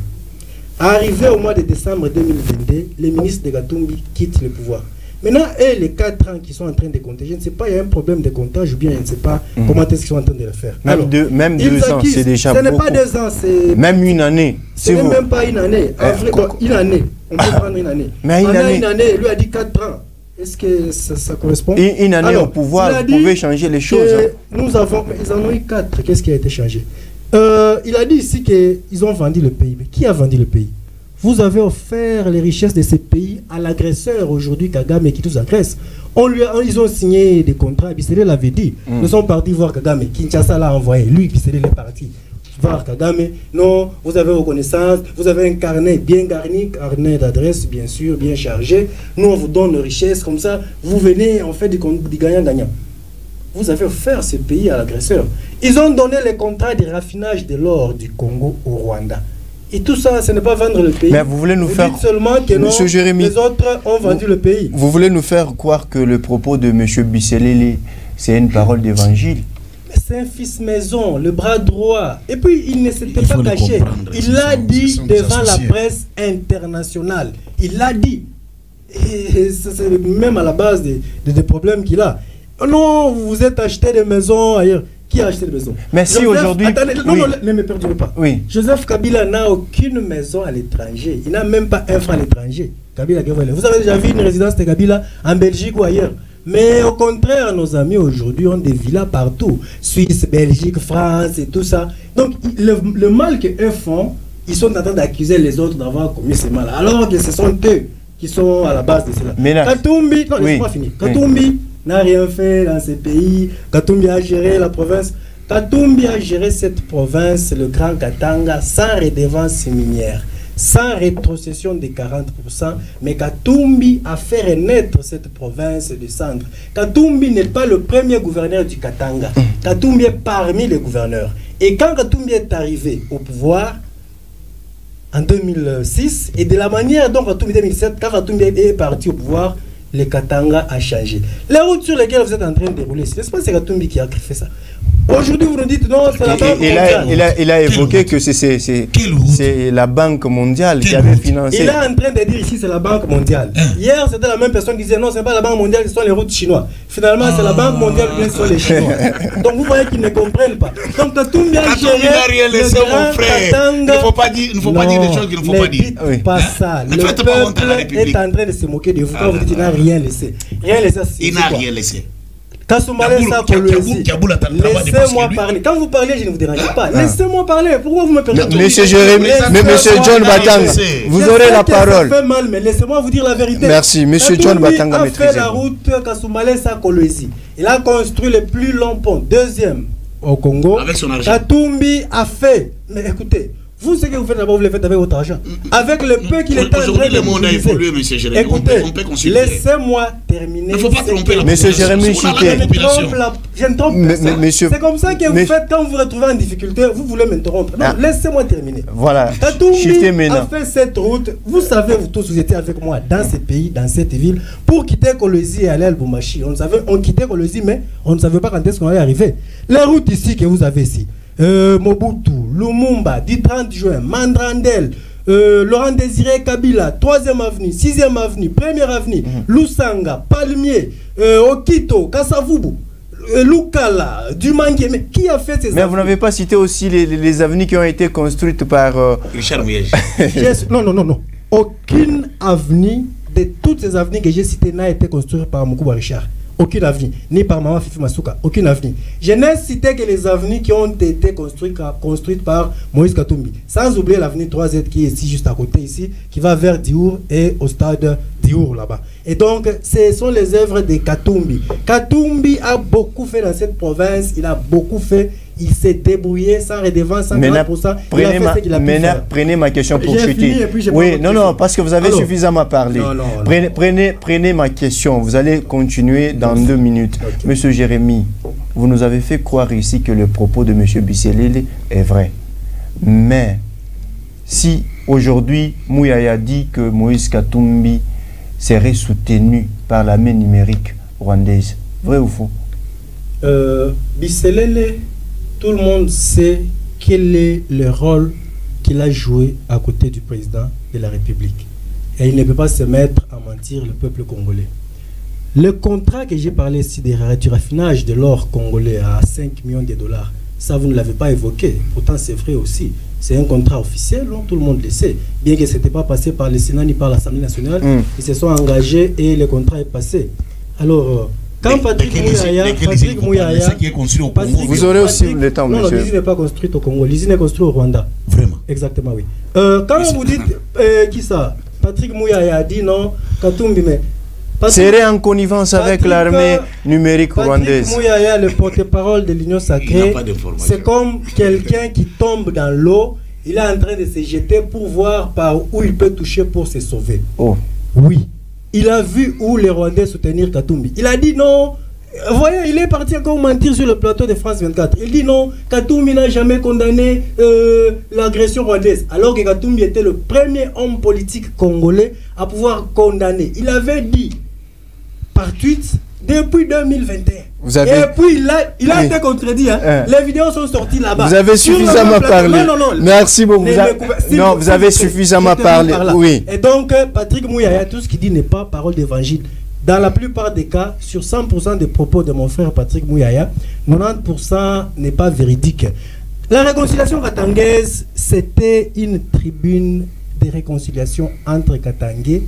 Arrivé au mois de décembre 2022, le ministre de Katumbi quitte le pouvoir. Maintenant, les 4 ans qui sont en train de compter, je ne sais pas, il y a un problème de comptage ou bien je ne sais pas comment est-ce qu'ils sont en train de le faire. Même 2 ans, c'est déjà beaucoup. Ce n'est pas 2 ans, c'est... Même une année. Ce n'est même pas une année. Une année. On peut prendre une année. Mais une année, lui a dit 4 ans. Est-ce que ça correspond? Une année au pouvoir, vous pouvez changer les choses. Nous avons... Ils en ont eu 4. Qu'est-ce qui a été changé? Il a dit ici qu'ils ont vendu le pays. Mais qui a vendu le pays? Vous avez offert les richesses de ces pays à l'agresseur aujourd'hui, Kagame, qui nous agresse. Ils ont signé des contrats, Bissele l'avait dit. Nous sommes partis voir Kagame. Kinshasa l'a envoyé. Lui, Bissele est parti voir Kagame. Non, vous avez vos connaissances, vous avez un carnet bien garni, carnet d'adresse, bien sûr, bien chargé. Nous, on vous donne nos richesses, comme ça, vous venez, on fait du gagnant-gagnant. Vous avez offert ce pays à l'agresseur. Ils ont donné les contrats de raffinage de l'or du Congo au Rwanda. Et tout ça, ce n'est pas vendre le pays. Mais vous voulez nous faire... dites seulement que non, Jérémy, les autres ont vendu le pays. Vous voulez nous faire croire que le propos de M. Bissele, c'est une parole d'évangile? C'est un fils maison, le bras droit. Et puis, il ne s'était pas caché. Il l'a dit devant la presse internationale. Il l'a dit. Et c'est même à la base des problèmes qu'il a. Non, vous vous êtes acheté des maisons ailleurs. Qui a acheté des maisons? Mais si aujourd'hui... Attendez, non, ne me perdez pas. Oui. Joseph Kabila n'a aucune maison à l'étranger. Il n'a même pas un franc à l'étranger. Kabila, vous avez déjà vu une résidence de Kabila en Belgique ou ailleurs? Mais au contraire, nos amis aujourd'hui ont des villas partout. Suisse, Belgique, France et tout ça. Donc, le mal qu'eux font, ils sont en train d'accuser les autres d'avoir commis ce mal. Alors que ce sont eux qui sont à la base de cela. Katumbi, non, laissez-moi finir. Katumbi n'a rien fait dans ces pays. Katumbi a géré la province. Katumbi a géré cette province, le Grand Katanga, sans redevance minière, sans rétrocession de 40%, mais Katumbi a fait renaître cette province du centre. Katumbi n'est pas le premier gouverneur du Katanga. Katumbi est parmi les gouverneurs. Et quand Katumbi est arrivé au pouvoir, en 2006, et de la manière dont Katumbi 2007, quand Katumbi est parti au pouvoir, le Katanga a changé. Les routes sur lesquelles vous êtes en train de dérouler, c'est pas Katumbi qui a fait ça. Aujourd'hui, vous nous dites non, c'est la Banque mondiale. Il a évoqué que c'est la Banque mondiale qui avait financé. Il est en train de dire ici c'est la Banque mondiale. Hier, c'était la même personne qui disait non, c'est pas la Banque mondiale, ce sont les routes chinoises. Finalement, c'est la Banque mondiale qui sont les Chinois. Donc vous voyez qu'ils ne comprennent pas. Donc Katumbi a géré le Grand Katanga. Il ne faut pas dire des choses qu'il ne faut pas dire. Pas ça. Le peuple est en train de se moquer de vous quand vous dites qu'il n'a rien laissé. Il n'a rien laissé. Laissez-moi parler. Quand vous parlez, je ne vous dérange pas. Laissez-moi parler. Pourquoi vous me permettez? Monsieur Jérémy, mais Monsieur John Batanga, vous aurez la parole. Ça fait mal, mais laissez-moi vous dire la vérité. Merci, Monsieur John Batanga, maîtrisez. Il a fait la route Kasumbalesa-Kolwezi. Il a construit le plus long pont, deuxième au Congo. Avec son argent. Katumbi a fait. Mais écoutez. Vous, ce que vous faites d'abord, vous le faites avec votre argent. Avec le peu qu'il est en train de Aujourd'hui, le monde a évolué, monsieur Jérémy. Écoutez, on peut considérer. Laissez-moi terminer. Il ne faut pas tromper la Monsieur Jérémy Chité. Je ne trompe personne. C'est comme ça que vous faites quand vous vous retrouvez en difficulté. Vous voulez m'interrompre. Non, laissez-moi terminer. Voilà. Katumbi a fait cette route. Vous savez, vous tous, vous étiez avec moi dans ce pays, dans cette ville, pour quitter Kolwezi et aller à Lubumbashi. On quittait Kolwezi, mais on ne savait pas quand est-ce qu'on allait arriver. Les routes ici que vous avez ici. Mobutu, Lumumba, du 30 juin, Mandrandel, Laurent Désiré Kabila, 3e avenue, 6e avenue, 1er avenue, Lusanga, Palmier, Okito, Kasavubu, Lukala, Dumangue. Mais qui a fait ces avenues? Mais vous n'avez pas cité aussi les avenues qui ont été construites par... Richard Miege. Non. Aucune avenue de toutes ces avenues que j'ai citées n'a été construite par Moukouba Richard. Aucune avenue, ni par Maman Fifi Masuka, aucune avenue. Je n'ai cité que les avenues qui ont été construites par Moïse Katumbi. Sans oublier l'avenue 3Z qui est ici, juste à côté ici, qui va vers Diour et au stade Diour là-bas. Et donc, ce sont les œuvres de Katumbi. Katumbi a beaucoup fait dans cette province, il a beaucoup fait. Il s'est débrouillé sans redevance, sans 40%. Prenez ma question pour chuter. Oui, non, parce que vous avez suffisamment parlé. Prenez ma question. Vous allez continuer dans 2 minutes. Okay. Monsieur Jérémy, vous nous avez fait croire ici que le propos de Monsieur Bisselele est vrai. Mais si aujourd'hui Mouyaya dit que Moïse Katumbi serait soutenu par la main numérique rwandaise, vrai ou faux? Bisselele, tout le monde sait quel est le rôle qu'il a joué à côté du président de la République. Et il ne peut pas se mettre à mentir le peuple congolais. Le contrat que j'ai parlé ici du raffinage de l'or congolais à 5 millions de dollars, ça vous ne l'avez pas évoqué. Pourtant c'est vrai aussi. C'est un contrat officiel, non? Tout le monde le sait. Bien que ce n'était pas passé par le Sénat ni par l'Assemblée nationale, ils se sont engagés et le contrat est passé. Alors... Quand Patrick Mouyaya, vous aurez aussi le temps, monsieur. Non, l'usine n'est pas construite au Congo, l'usine est construite au Rwanda. Vraiment? Exactement, oui. Quand vous dites, qui ça? Patrick Mouyaya a dit non, Katumbi, mais... Serait en connivence avec l'armée numérique rwandaise. Patrick Mouyaya, le porte-parole de l'Union sacrée, c'est comme quelqu'un qui tombe dans l'eau, il est en train de se jeter pour voir par où il peut toucher pour se sauver. Oh. Oui. Il a vu où les Rwandais soutenir Katumbi. Il a dit non. Voyez, il est parti encore mentir sur le plateau de France 24. Il dit non, Katumbi n'a jamais condamné l'agression rwandaise. Alors que Katumbi était le premier homme politique congolais à pouvoir condamner. Il avait dit par tweet depuis 2021. Et puis il a été contredit. Les vidéos sont sorties là-bas. Vous avez suffisamment parlé. Non. Merci beaucoup. Vous avez suffisamment parlé. Oui. Et donc, Patrick Mouyaya, tout ce qu'il dit n'est pas parole d'évangile. Dans la plupart des cas, sur 100% des propos de mon frère Patrick Mouyaya, 90% n'est pas véridique. La réconciliation katangaise, c'était une tribune de réconciliation entre Katangais,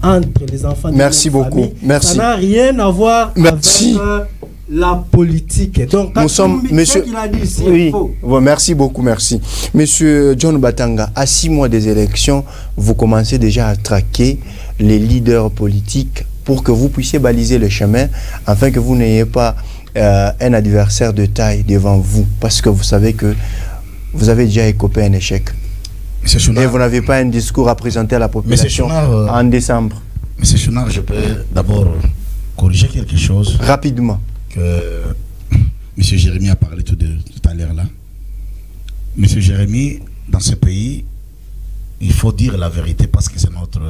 entre les enfants de Merci beaucoup. Famille. Merci. Ça n'a rien à voir Merci. avec la politique. Donc, nous sommes, monsieur, qu'il a dit ici, oui, bon, merci beaucoup, merci. Monsieur John Batanga, à 6 mois des élections, vous commencez déjà à traquer les leaders politiques pour que vous puissiez baliser le chemin, afin que vous n'ayez pas un adversaire de taille devant vous, parce que vous savez que vous avez déjà écopé un échec. Et vous n'avez pas un discours à présenter à la population en décembre. Monsieur Chounard, je peux d'abord corriger quelque chose. Rapidement. Que Monsieur Jérémy a parlé tout à l'heure là. Monsieur Jérémy, dans ce pays, il faut dire la vérité parce que c'est notre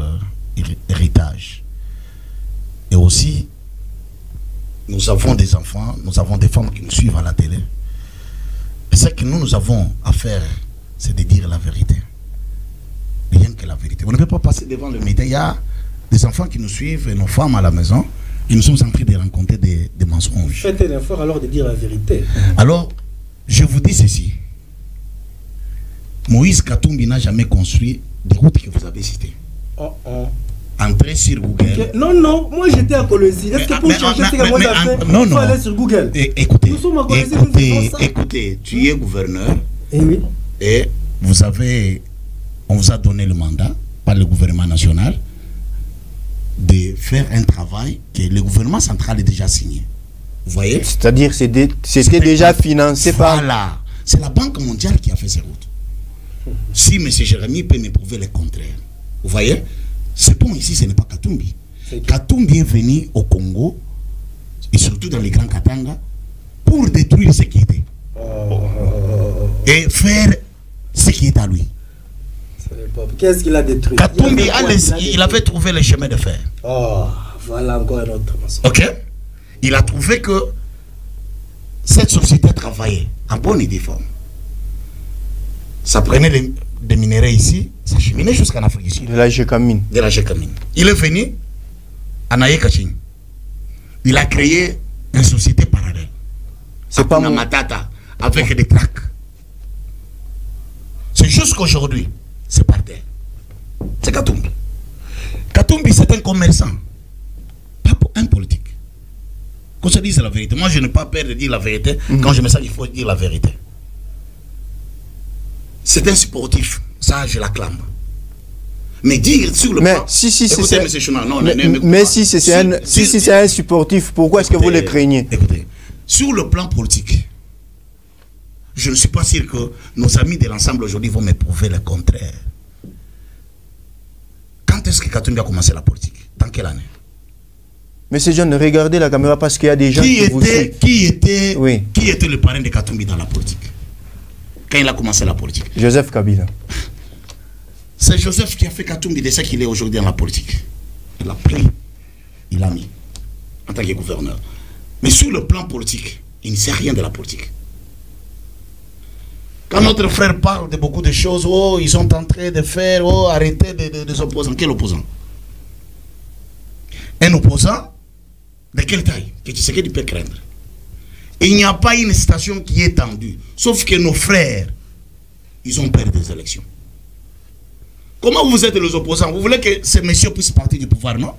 héritage. Et aussi, nous avons des enfants, nous avons des femmes qui nous suivent à la télé. Et ce que nous avons à faire, c'est de dire la vérité. Rien que la vérité. On ne peut pas passer devant le média. Il y a des enfants qui nous suivent et nos femmes à la maison. Et nous sommes en train de rencontrer des mensonges. Faites l'effort alors de dire la vérité. Alors, je vous dis ceci. Moïse Katumbi n'a jamais construit des routes que vous avez citées. Entrez sur Google. Okay. Non, moi j'étais à Colosie. Est-ce que pour chercher ce que moi j'ai fait, il faut aller sur Google? Écoutez, tu es gouverneur. Et oui. Et on vous a donné le mandat par le gouvernement national de faire un travail que le gouvernement central a déjà signé. Vous voyez? C'est-à-dire c'était déjà financé par... Voilà. C'est la Banque mondiale qui a fait ces routes. Si M. Jérémy peut me prouver le contraire. Vous voyez? Ce pont ici, ce n'est pas Katumbi. Katumbi est venu au Congo, et surtout dans les Grands Katanga, pour détruire ce qui était. Et faire ce qui est à lui. Qu'est-ce qu'il a détruit? Katumbi, il avait trouvé le chemin de fer. Oh, voilà encore un autre mensonge. Ok? Il a trouvé que cette société travaillait en bonne et due forme. Ça prenait des minéraux ici, ça cheminait jusqu'en Afrique du Sud. De la Gécamine. De la Gécamine. Il est venu à Naye Kaching. Il a créé une société parallèle. C'est pas mon... Matata, avec des tracts. C'est juste qu'aujourd'hui, c'est par terre. C'est Katumbi. Katumbi, c'est un commerçant. Pas pour un politique. Qu'on se dise la vérité. Moi, je n'ai pas peur de dire la vérité. Quand je me sens qu'il faut dire la vérité. C'est un sportif. Ça, je l'acclame. Mais dire sur le plan... Si c'est un sportif, pourquoi est-ce que vous le craignez? Écoutez, sur le plan politique, je ne suis pas sûr que nos amis de l'ensemble aujourd'hui vont me prouver le contraire. Quand est-ce que Katumbi a commencé la politique? Dans quelle année? Monsieur John, regardez la caméra parce qu'il y a des gens qui vous suivent. Qui était le parrain de Katumbi dans la politique? Quand il a commencé la politique? Joseph Kabila. C'est Joseph qui a fait Katumbi de ce qu'il est aujourd'hui dans la politique. Il a pris, il l'a mis en tant que gouverneur. Mais sur le plan politique, il ne sait rien de la politique. Quand notre frère parle de beaucoup de choses, oh, ils sont en train de faire, oh, arrêtez des opposants. Quel opposant? Un opposant de quelle taille? Que tu sais que tu peux craindre. Il n'y a pas une station qui est tendue. Sauf que nos frères, ils ont peur des élections. Comment vous êtes les opposants? Vous voulez que ces messieurs puissent partir du pouvoir, non?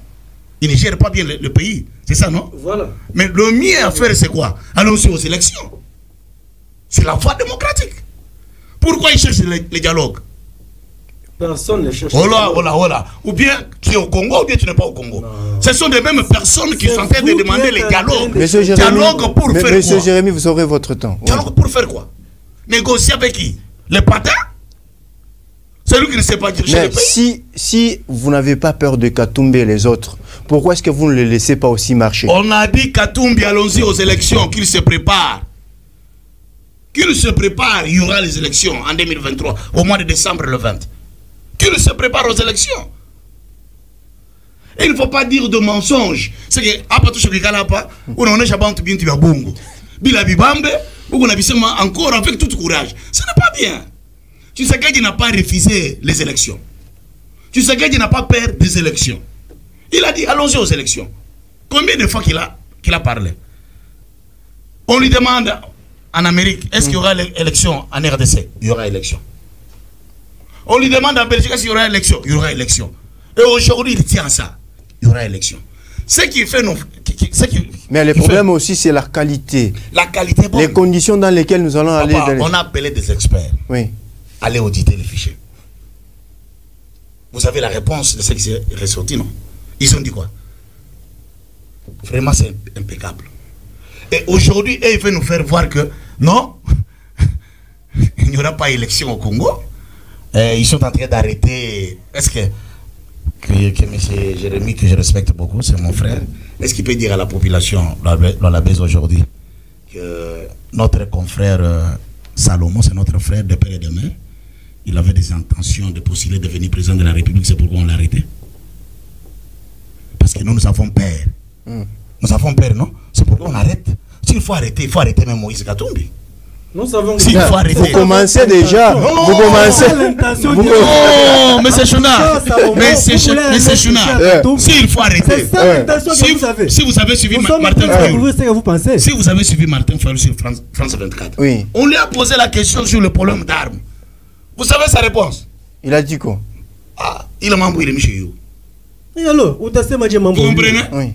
Ils ne gèrent pas bien le pays. C'est ça, non? Voilà. Mais le mieux à faire, c'est quoi? Allons-y aux élections. C'est la voie démocratique. Pourquoi ils cherchent les dialogues? Personne ne cherche. Voilà. Ou bien tu es au Congo ou bien tu n'es pas au Congo. Non. Ce sont les mêmes personnes qui sont en train de demander les dialogues. Dialogue pour faire quoi? Monsieur Jérémy, vous aurez votre temps. Dialogue pour faire quoi? Négocier avec qui? Les patins? Celui qui ne sait pas diriger le pays? Si vous n'avez pas peur de Katumbi et les autres, pourquoi est-ce que vous ne les laissez pas aussi marcher? On a dit Katumbi, allons-y aux élections, qu'il se prépare. Qu'il se prépare, il y aura les élections en 2023, au mois de décembre le 20. Qu'il se prépare aux élections. Et il ne faut pas dire de mensonges. C'est que, on a encore avec tout courage. Ce n'est pas bien. Tu sais qu'il n'a pas refusé les élections. Tu sais qu'il n'a pas peur des élections. Il a dit, allons-y aux élections. Combien de fois qu'il a parlé? On lui demande en Amérique, est-ce qu'il y aura l'élection en RDC? Il y aura élection. On lui demande en Belgique, est-ce qu'il y aura élection? Il y aura élection. Et aujourd'hui, il tient à ça. Il y aura élection. Ce qui fait nos... Mais le problème aussi, c'est la qualité. La qualité, bon. Les conditions dans lesquelles nous allons aller... On a appelé des experts. Oui. Aller auditer les fichiers. Vous avez la réponse de ce qui s'est ressorti, non? Ils ont dit quoi? Vraiment, c'est impeccable. Et aujourd'hui, ils veulent nous faire voir que non, il n'y aura pas élection au Congo. Ils sont en train d'arrêter. Est-ce que M. Jérémy, que je respecte beaucoup, c'est mon frère, est-ce qu'il peut dire à la population, dans la baisse aujourd'hui, que notre confrère Salomon, c'est notre frère de père et de mère, il avait des intentions de postuler devenir président de la République, c'est pourquoi on l'a arrêté? Parce que nous avons peur. Nous avons peur, non? C'est pourquoi on arrête. S'il faut arrêter, il faut arrêter même Moïse Katumbi. Nous savons s'il faut arrêter. Vous commencez déjà. Vous commencez. Non, mais c'est Chouna. Mais c'est Chouna. S'il faut arrêter. Si vous avez suivi Martin Fayou. Si vous avez suivi Martin Fayou sur France 24. Oui. On lui a posé la question sur le problème d'armes. Vous savez sa réponse? Il a dit quoi? Ah, il a membre, il est mis chez vous. Vous comprenez? Oui.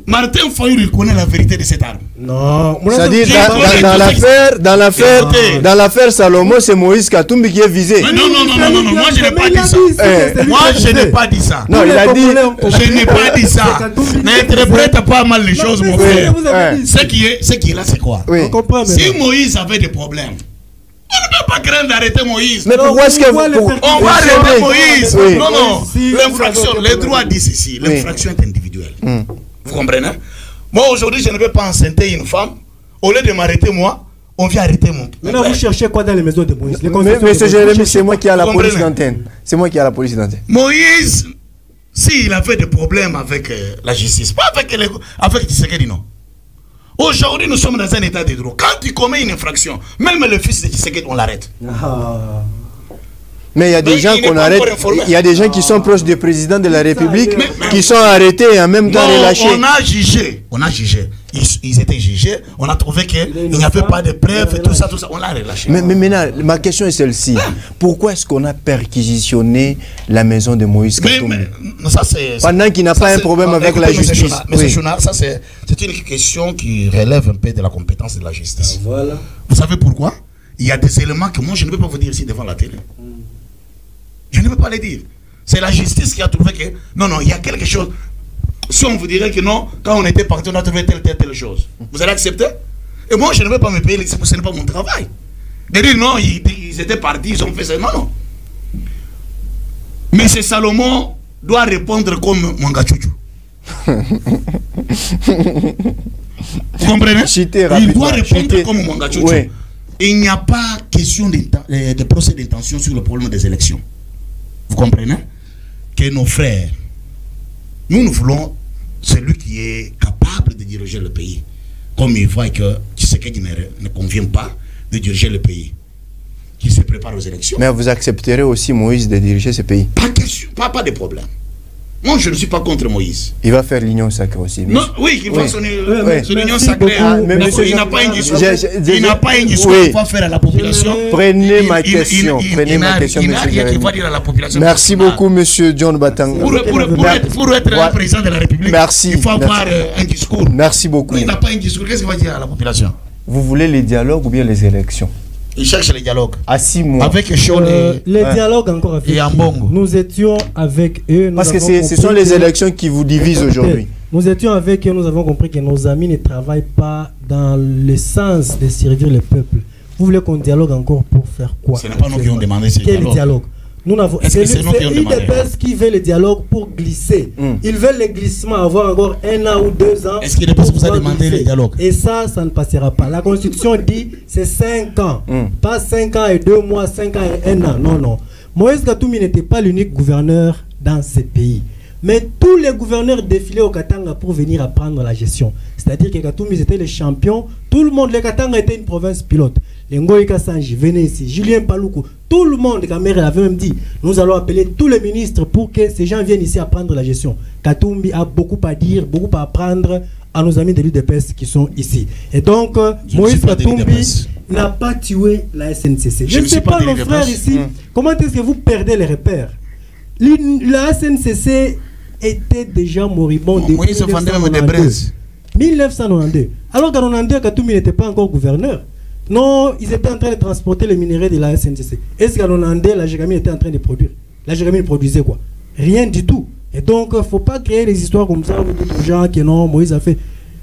Martin Fayou, il connaît la vérité de cette arme. Non. C'est-à-dire, dans l'affaire Salomon, c'est Moïse Katumbi qui est visé. Non, moi je n'ai pas dit ça. Moi je n'ai pas dit ça. Non, il a dit. Je n'ai pas dit ça. N'interprète pas mal les choses, mon frère. Ce qui est là, c'est quoi? Si Moïse avait des problèmes, on ne peut pas craindre d'arrêter Moïse. Mais pourquoi est-ce que on va arrêter Moïse? Non. L'infraction, les droits disent ici, l'infraction est individuelle. Vous comprenez? Moi aujourd'hui, je ne vais pas enceinter une femme. Au lieu de m'arrêter moi, on vient arrêter mon. Maintenant, vous cherchez quoi dans les maisons de Moïse? Monsieur Jérémy, c'est moi qui ai la police d'antenne. C'est moi qui ai la police d'antenne. Moïse, s'il avait des problèmes avec la justice, pas avec Tshisekedi, non. Aujourd'hui, nous sommes dans un état de droit. Quand tu commets une infraction, même le fils de Tshisekedi, on l'arrête. Mais il y a des gens qu'on arrête, il y a des gens qui sont proches du président de la République, qui sont arrêtés et en même temps relâchés. On a jugé. Ils étaient jugés, on a trouvé qu'il n'y avait pas de preuves, tout ça, on l'a relâché. Mais maintenant, ma question est celle-ci. Pourquoi est-ce qu'on a perquisitionné la maison de Moïse Katumbi pendant qu'il n'a pas un problème avec la justice? Monsieur Chounard, ça c'est une question qui relève un peu de la compétence de la justice. Voilà. Vous savez pourquoi? Il y a des éléments que moi je ne peux pas vous dire ici devant la télé. Je ne peux pas les dire. C'est la justice qui a trouvé que... Non, il y a quelque chose... Si on vous dirait que non, quand on était parti, on a trouvé telle chose. Vous allez accepter? Et moi, je ne vais pas me payer, ce n'est pas mon travail. De dire non, ils étaient partis, ils ont fait ça. Non. Mais ce Salomon doit répondre comme Mangachouchou. Vous comprenez? Il doit répondre comme Mangachouchou. Oui. Il n'y a pas question de procès d'intention sur le problème des élections. Vous comprenez? Que nos frères, nous voulons celui qui est capable de diriger le pays. Comme il voit que Tshisekedi ne convient pas de diriger le pays, qui se prépare aux élections. Mais vous accepterez aussi Moïse de diriger ce pays? Pas question, pas de problème. Moi, je ne suis pas contre Moïse. Il va faire l'union sacrée aussi. Non, oui, il va son union sacrée. Il n'a pas un discours. Il n'a pas un discours qu'il va faire à la population. Prenez ma question. Prenez ma question, il n'a rien qu'il va dire à la population. Merci beaucoup, monsieur John Batang. Pour être un président de la République, il faut avoir un discours. Merci beaucoup. Il n'a pas un discours. Qu'est-ce qu'il va dire à la population? Vous voulez les dialogues ou bien les élections? Il cherche les dialogues. À 6 mois. Avec les dialogues encore avec Ambongo. Nous étions avec eux. Parce que ce sont les élections qui vous divisent aujourd'hui. Nous étions avec eux, nous avons compris que nos amis ne travaillent pas dans le sens de servir le peuple. Vous voulez qu'on dialogue encore pour faire quoi? Ce n'est pas nous qui ont demandé ce dialogue. Nous n'avons. C'est l'IDPS qui veut le dialogue pour glisser. Ils veulent le glissement, avoir encore 1 an ou 2 ans. Est-ce que l'IDPS vous a demandé le dialogue? Et ça ne passera pas. La Constitution dit c'est 5 ans. Pas 5 ans et 2 mois, 5 ans et 1 an. Non. Moïse Katumbi n'était pas l'unique gouverneur dans ce pays. Mais tous les gouverneurs défilaient au Katanga pour venir apprendre la gestion. C'est-à-dire que Katumbi était le champion. Tout le monde, le Katanga était une province pilote. Les Ngoï Kassanji venaient ici, Julien Paloukou, tout le monde, Kamere avait même dit, nous allons appeler tous les ministres pour que ces gens viennent ici apprendre la gestion. Katumbi a beaucoup à dire, beaucoup à apprendre à nos amis de l'UDPS qui sont ici. Et donc, Moïse Katumbi n'a pas tué la SNCC. Je ne sais pas, nos frères ici, comment est-ce que vous perdez les repères? La SNCC était déjà moribonde depuis 1992. Alors qu'en 1992, Katumbi n'était pas encore gouverneur. Non, ils étaient en train de transporter les minerais de la SNCC. Est-ce qu'à l'Onandé, la Jégamie était en train de produire? La Jégamie produisait quoi? Rien du tout. Et donc, il ne faut pas créer des histoires comme ça, vous dites aux gens que non, Moïse a fait.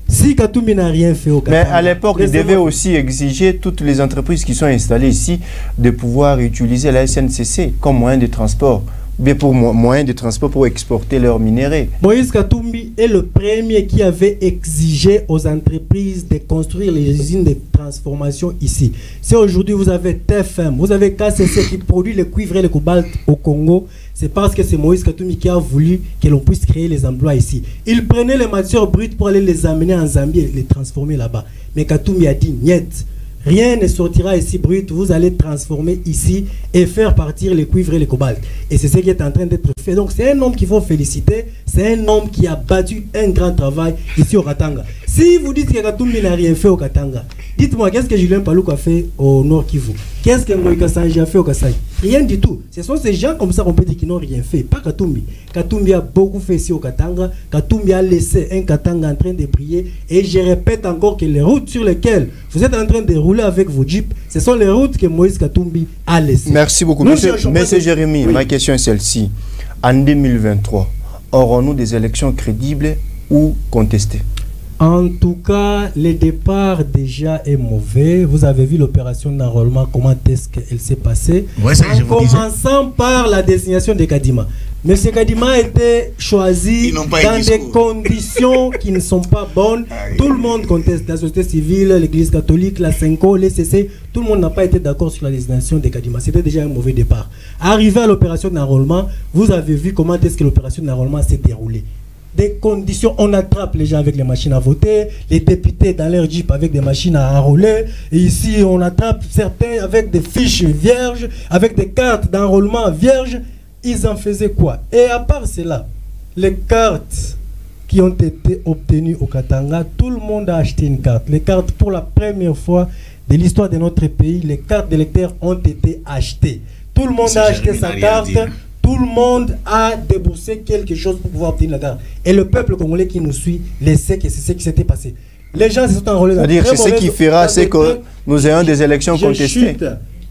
Si Katumbi n'a rien fait au Katanga. Mais à l'époque, il devait aussi exiger toutes les entreprises qui sont installées ici de pouvoir utiliser la SNCC comme moyen de transport. Bien pour moyen de transport pour exporter leurs minéraux. Moïse Katumbi est le premier qui avait exigé aux entreprises de construire les usines de transformation ici. Si aujourd'hui vous avez TFM, vous avez KCC qui produit le cuivre et le cobalt au Congo, c'est parce que c'est Moïse Katumbi qui a voulu que l'on puisse créer les emplois ici. Il prenait les matières brutes pour aller les amener en Zambie et les transformer là-bas. Mais Katumbi a dit niet. Rien ne sortira ici brut, vous allez transformer ici et faire partir les cuivres et les cobalt. Et c'est ce qui est en train d'être fait. Donc c'est un homme qu'il faut féliciter, c'est un homme qui a battu un grand travail ici au Katanga. Si vous dites que Katumbi n'a rien fait au Katanga, dites-moi qu'est-ce que Julien Paloukou a fait au Nord Kivu? Qu'est-ce que Ngoï Kassanji a fait au Kasaï? Rien du tout. Ce sont ces gens comme ça qu'on peut dire qui n'ont rien fait. Pas Katumbi. Katumbi a beaucoup fait ici au Katanga. Katumbi a laissé un Katanga en train de briller. Et je répète encore que les routes sur lesquelles vous êtes en train de rouler avec vos jeeps, ce sont les routes que Moïse Katumbi a laissées. Merci beaucoup. Monsieur Jérémy, oui. Ma question est celle-ci. En 2023, aurons-nous des élections crédibles ou contestées? En tout cas, le départ déjà est mauvais. Vous avez vu l'opération d'enrôlement, comment est-ce qu'elle s'est passée. Ouais, en commençant par la désignation de Kadima. Monsieur Kadima a été choisi dans des conditions qui ne sont pas bonnes. Tout le monde conteste, la société civile, l'église catholique, la Senko, les CC. Tout le monde n'a pas été d'accord sur la désignation de Kadima. C'était déjà un mauvais départ. Arrivé à l'opération d'enrôlement, vous avez vu comment est-ce que l'opération d'enrôlement s'est déroulée. des conditions. On attrape les gens avec les machines à voter, les députés dans leur jeep avec des machines à enrôler. Et ici, on attrape certains avec des fiches vierges, avec des cartes d'enrôlement vierges. Ils en faisaient quoi? Et à part cela, les cartes qui ont été obtenues au Katanga, tout le monde a acheté une carte. Les cartes, pour la première fois de l'histoire de notre pays, les cartes d'électeurs ont été achetées. Tout le monde a acheté sa carte. Tout le monde a déboursé quelque chose pour pouvoir obtenir la carte. Et le peuple congolais qui nous suit le sait que c'est ce qui s'était passé. Les gens se sont enrôlés dans c'est ce qui fera, c'est que nous ayons des élections contestées.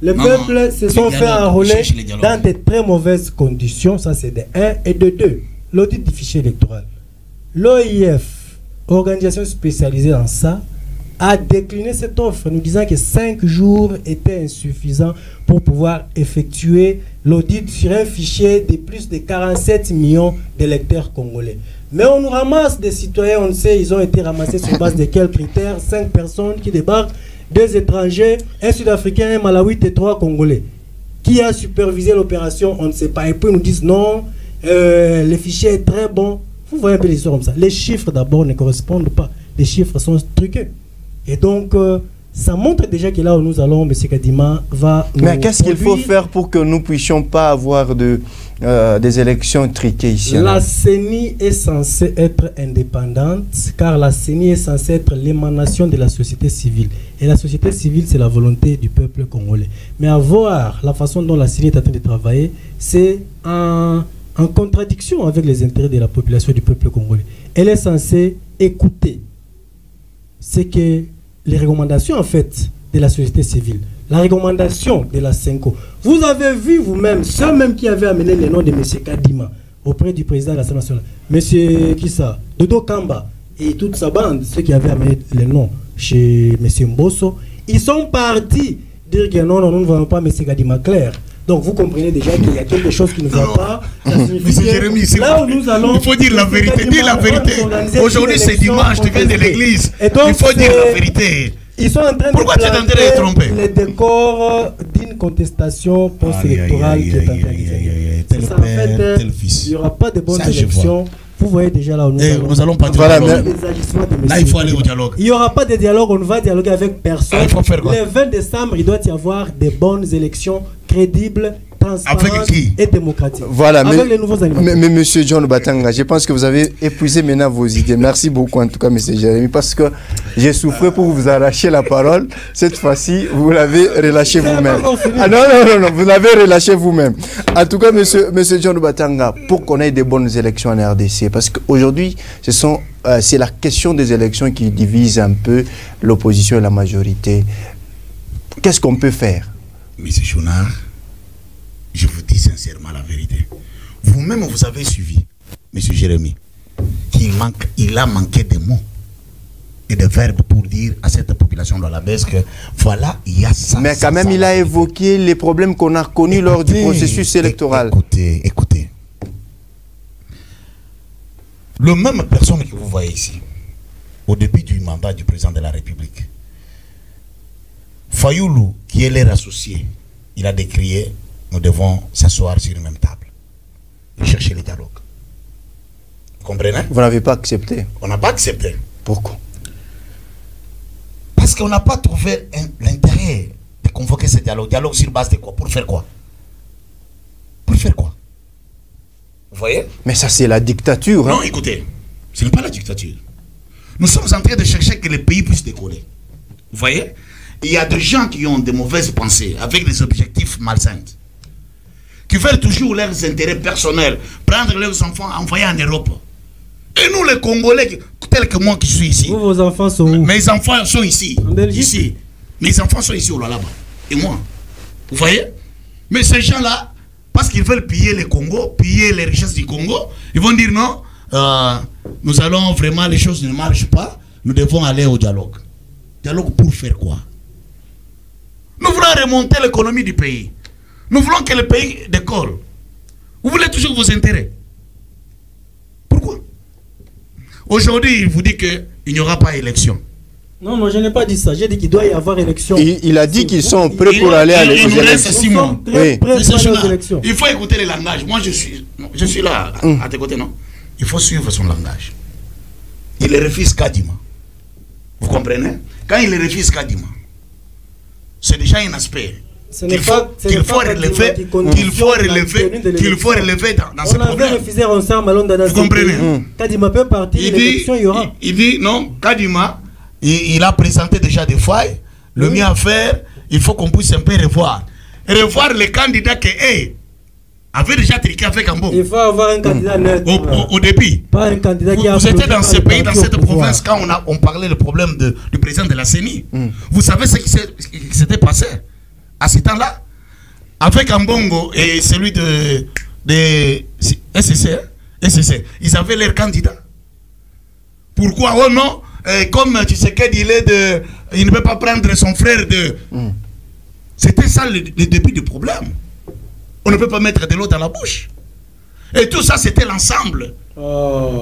Le peuple se sont fait enrôler dans de très mauvaises conditions. Ça, c'est de 1 et de 2. L'audit du fichier électoral. L'OIF, organisation spécialisée dans ça, a décliné cette offre, nous disant que 5 jours étaient insuffisants pour pouvoir effectuer l'audit sur un fichier de plus de 47 millions d'électeurs congolais. Mais on nous ramasse des citoyens, on sait, ils ont été ramassés sur base de quels critères? 5 personnes qui débarquent, 2 étrangers, un Sud-Africain, un Malawite et 3 Congolais. Qui a supervisé l'opération? On ne sait pas. Et puis ils nous disent non, le fichier est très bon. Vous voyez un peu l'histoire comme ça. Les chiffres d'abord ne correspondent pas. Les chiffres sont truqués. Et donc, ça montre déjà que là où nous allons, M. Kadima va... Mais qu'est-ce qu'il faut faire pour que nous ne puissions pas avoir des élections triquées ici? La CENI est censée être indépendante, car la CENI est censée être l'émanation de la société civile. Et la société civile, c'est la volonté du peuple congolais. Mais à voir la façon dont la CENI est en train de travailler, c'est en contradiction avec les intérêts de la population du peuple congolais. Elle est censée écouter ce que les recommandations en fait de la société civile, la recommandation de la CENCO. Vous avez vu vous-même, ceux même qui avaient amené le nom de M. Kadima auprès du président de l'Assemblée nationale, M. Kissa, Dodo Kamba et toute sa bande, ceux qui avaient amené le nom chez M. Mbosso, ils sont partis dire que non, nous ne voyons pas M. Kadima clair. Donc vous comprenez déjà qu'il y a quelque chose qui ne va pas. Monsieur Jérémy, là où nous allons, il faut dire la vérité. Dis la vérité. Aujourd'hui c'est dimanche, tu viens de l'église. Il faut dire la vérité. Ils sont en train Pourquoi tu es en train de tromper? Les décors d'une contestation post-électorale qui est en train de tel père, tel fils. Il n'y aura pas de bonnes élections. Vous voyez déjà là où nous allons pas voilà, là, il faut aller au dialogue. Il n'y aura pas de dialogue, on ne va dialoguer avec personne. Le 20 décembre, il doit y avoir des bonnes élections crédibles, transparentes et démocratiques. Voilà, avec les nouveaux animateurs. Mais monsieur John Batanga, je pense que vous avez épuisé maintenant vos idées. Merci beaucoup en tout cas, monsieur Jérémy, parce que j'ai souffert pour vous arracher la parole. Cette fois-ci, vous l'avez relâché vous-même. Ah non, vous l'avez relâché vous-même. En tout cas, monsieur John Batanga, pour qu'on ait des bonnes élections en RDC, parce qu'aujourd'hui, c'est la question des élections qui divise un peu l'opposition et la majorité. Qu'est-ce qu'on peut faire? Monsieur Chonard, je vous dis sincèrement la vérité. Vous-même, vous avez suivi, monsieur Jérémy, qu'il a manqué de mots et de verbes pour dire à cette population de la baisse que voilà, il y a ça. Mais quand même, il a évoqué les problèmes qu'on a connus lors du processus électoral. Écoutez. Le même personne que vous voyez ici, au début du mandat du président de la République, Fayoulou, qui est leur associé, il a décrié, nous devons s'asseoir sur une même table et chercher le dialogue. Vous comprenez? Vous n'avez pas accepté. On n'a pas accepté. Pourquoi? Parce qu'on n'a pas trouvé l'intérêt de convoquer ce dialogue. Dialogue sur base de quoi? Pour faire quoi? Pour faire quoi? Vous voyez? Mais ça, c'est la dictature. Non, écoutez, ce n'est pas la dictature. Nous sommes en train de chercher que le pays puisse décoller. Vous voyez? Il y a des gens qui ont de mauvaises pensées, avec des objectifs malsains, qui veulent toujours leurs intérêts personnels, prendre leurs enfants, envoyer en Europe. Et nous, les Congolais, tels que moi qui suis ici, vos enfants sont où? Mes enfants sont ici. En Belgique? Ici. Mes enfants sont ici au Lualaba. Et moi. Vous voyez? Mais ces gens-là, parce qu'ils veulent piller le Congo, piller les richesses du Congo, ils vont dire non, nous allons vraiment, les choses ne marchent pas, nous devons aller au dialogue. Dialogue pour faire quoi? Nous voulons remonter l'économie du pays. Nous voulons que le pays décolle. Vous voulez toujours vos intérêts. Pourquoi? Aujourd'hui, il vous dit qu'il n'y aura pas élection. Non, moi je n'ai pas dit ça. J'ai dit qu'il doit y avoir élection. Il a dit qu'ils sont prêts pour aller à l'élection. 6 mois. Oui. Prêts pour aller aux élections. Il faut écouter le langage. Moi, je suis là, à tes côtés, non? il faut suivre son langage. Il refuse Kadima. Vous comprenez? Quand il refuse Kadima, c'est déjà un aspect qu'il faut relever dans ce problème. On avait refusé ensemble à Londres. Vous comprenez? Kadima peut partir, l'élection il y aura. Il dit non, Kadima, il a présenté déjà des failles. Le mieux à faire, il faut qu'on puisse un peu revoir. Revoir les candidats qui avaient déjà triqué avec Ambongo. Il faut avoir un candidat neutre. Au début. Pas un candidat qui a. Vous étiez dans ce pays, dans cette province, quand on parlait du problème du président de la CENI. Vous savez ce qui s'était passé à ce temps-là? Avec Ambongo et celui de SCC, ils avaient leur candidat. Pourquoi? Oh non, comme tu sais il ne peut pas prendre son frère de... C'était ça le début du problème. On ne peut pas mettre de l'eau dans la bouche. Et tout ça, c'était l'ensemble.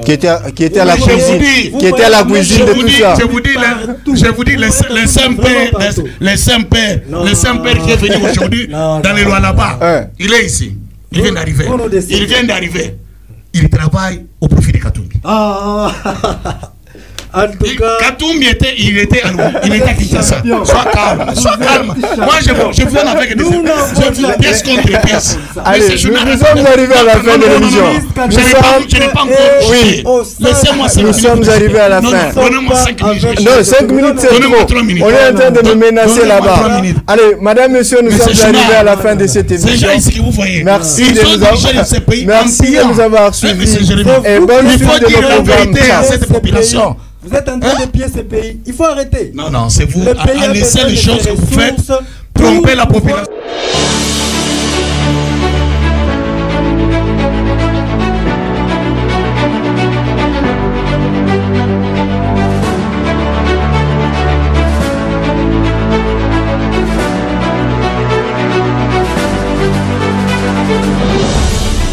Qui était à la cuisine. Qui était à la cuisine de tout ça. Je vous dis, les Saint-Père qui est venu aujourd'hui dans les lois là-bas. Il est ici. Il vient d'arriver. Il travaille au profit de Katumbi. En tout cas, Katumbi il était à Kinshasa. Sois calme. Moi, je viens avec des pièces contre pièces. Allez, nous sommes arrivés à la fin de l'émission. Je n'ai pas encore. Oui. Laissez-moi 5 minutes. Nous sommes arrivés à la fin. Donnez-moi 5 minutes. Non, 5 minutes, c'est trop. On est en train de me menacer là-bas. Allez, madame, monsieur, nous sommes arrivés à la fin de cette émission. Merci de nous avoir suivis. Et bonne suite de nos programmes. À cette population. Vous êtes en train de piller ce pays. Il faut arrêter. Non, c'est vous. Laissez les choses que vous faites tromper la population.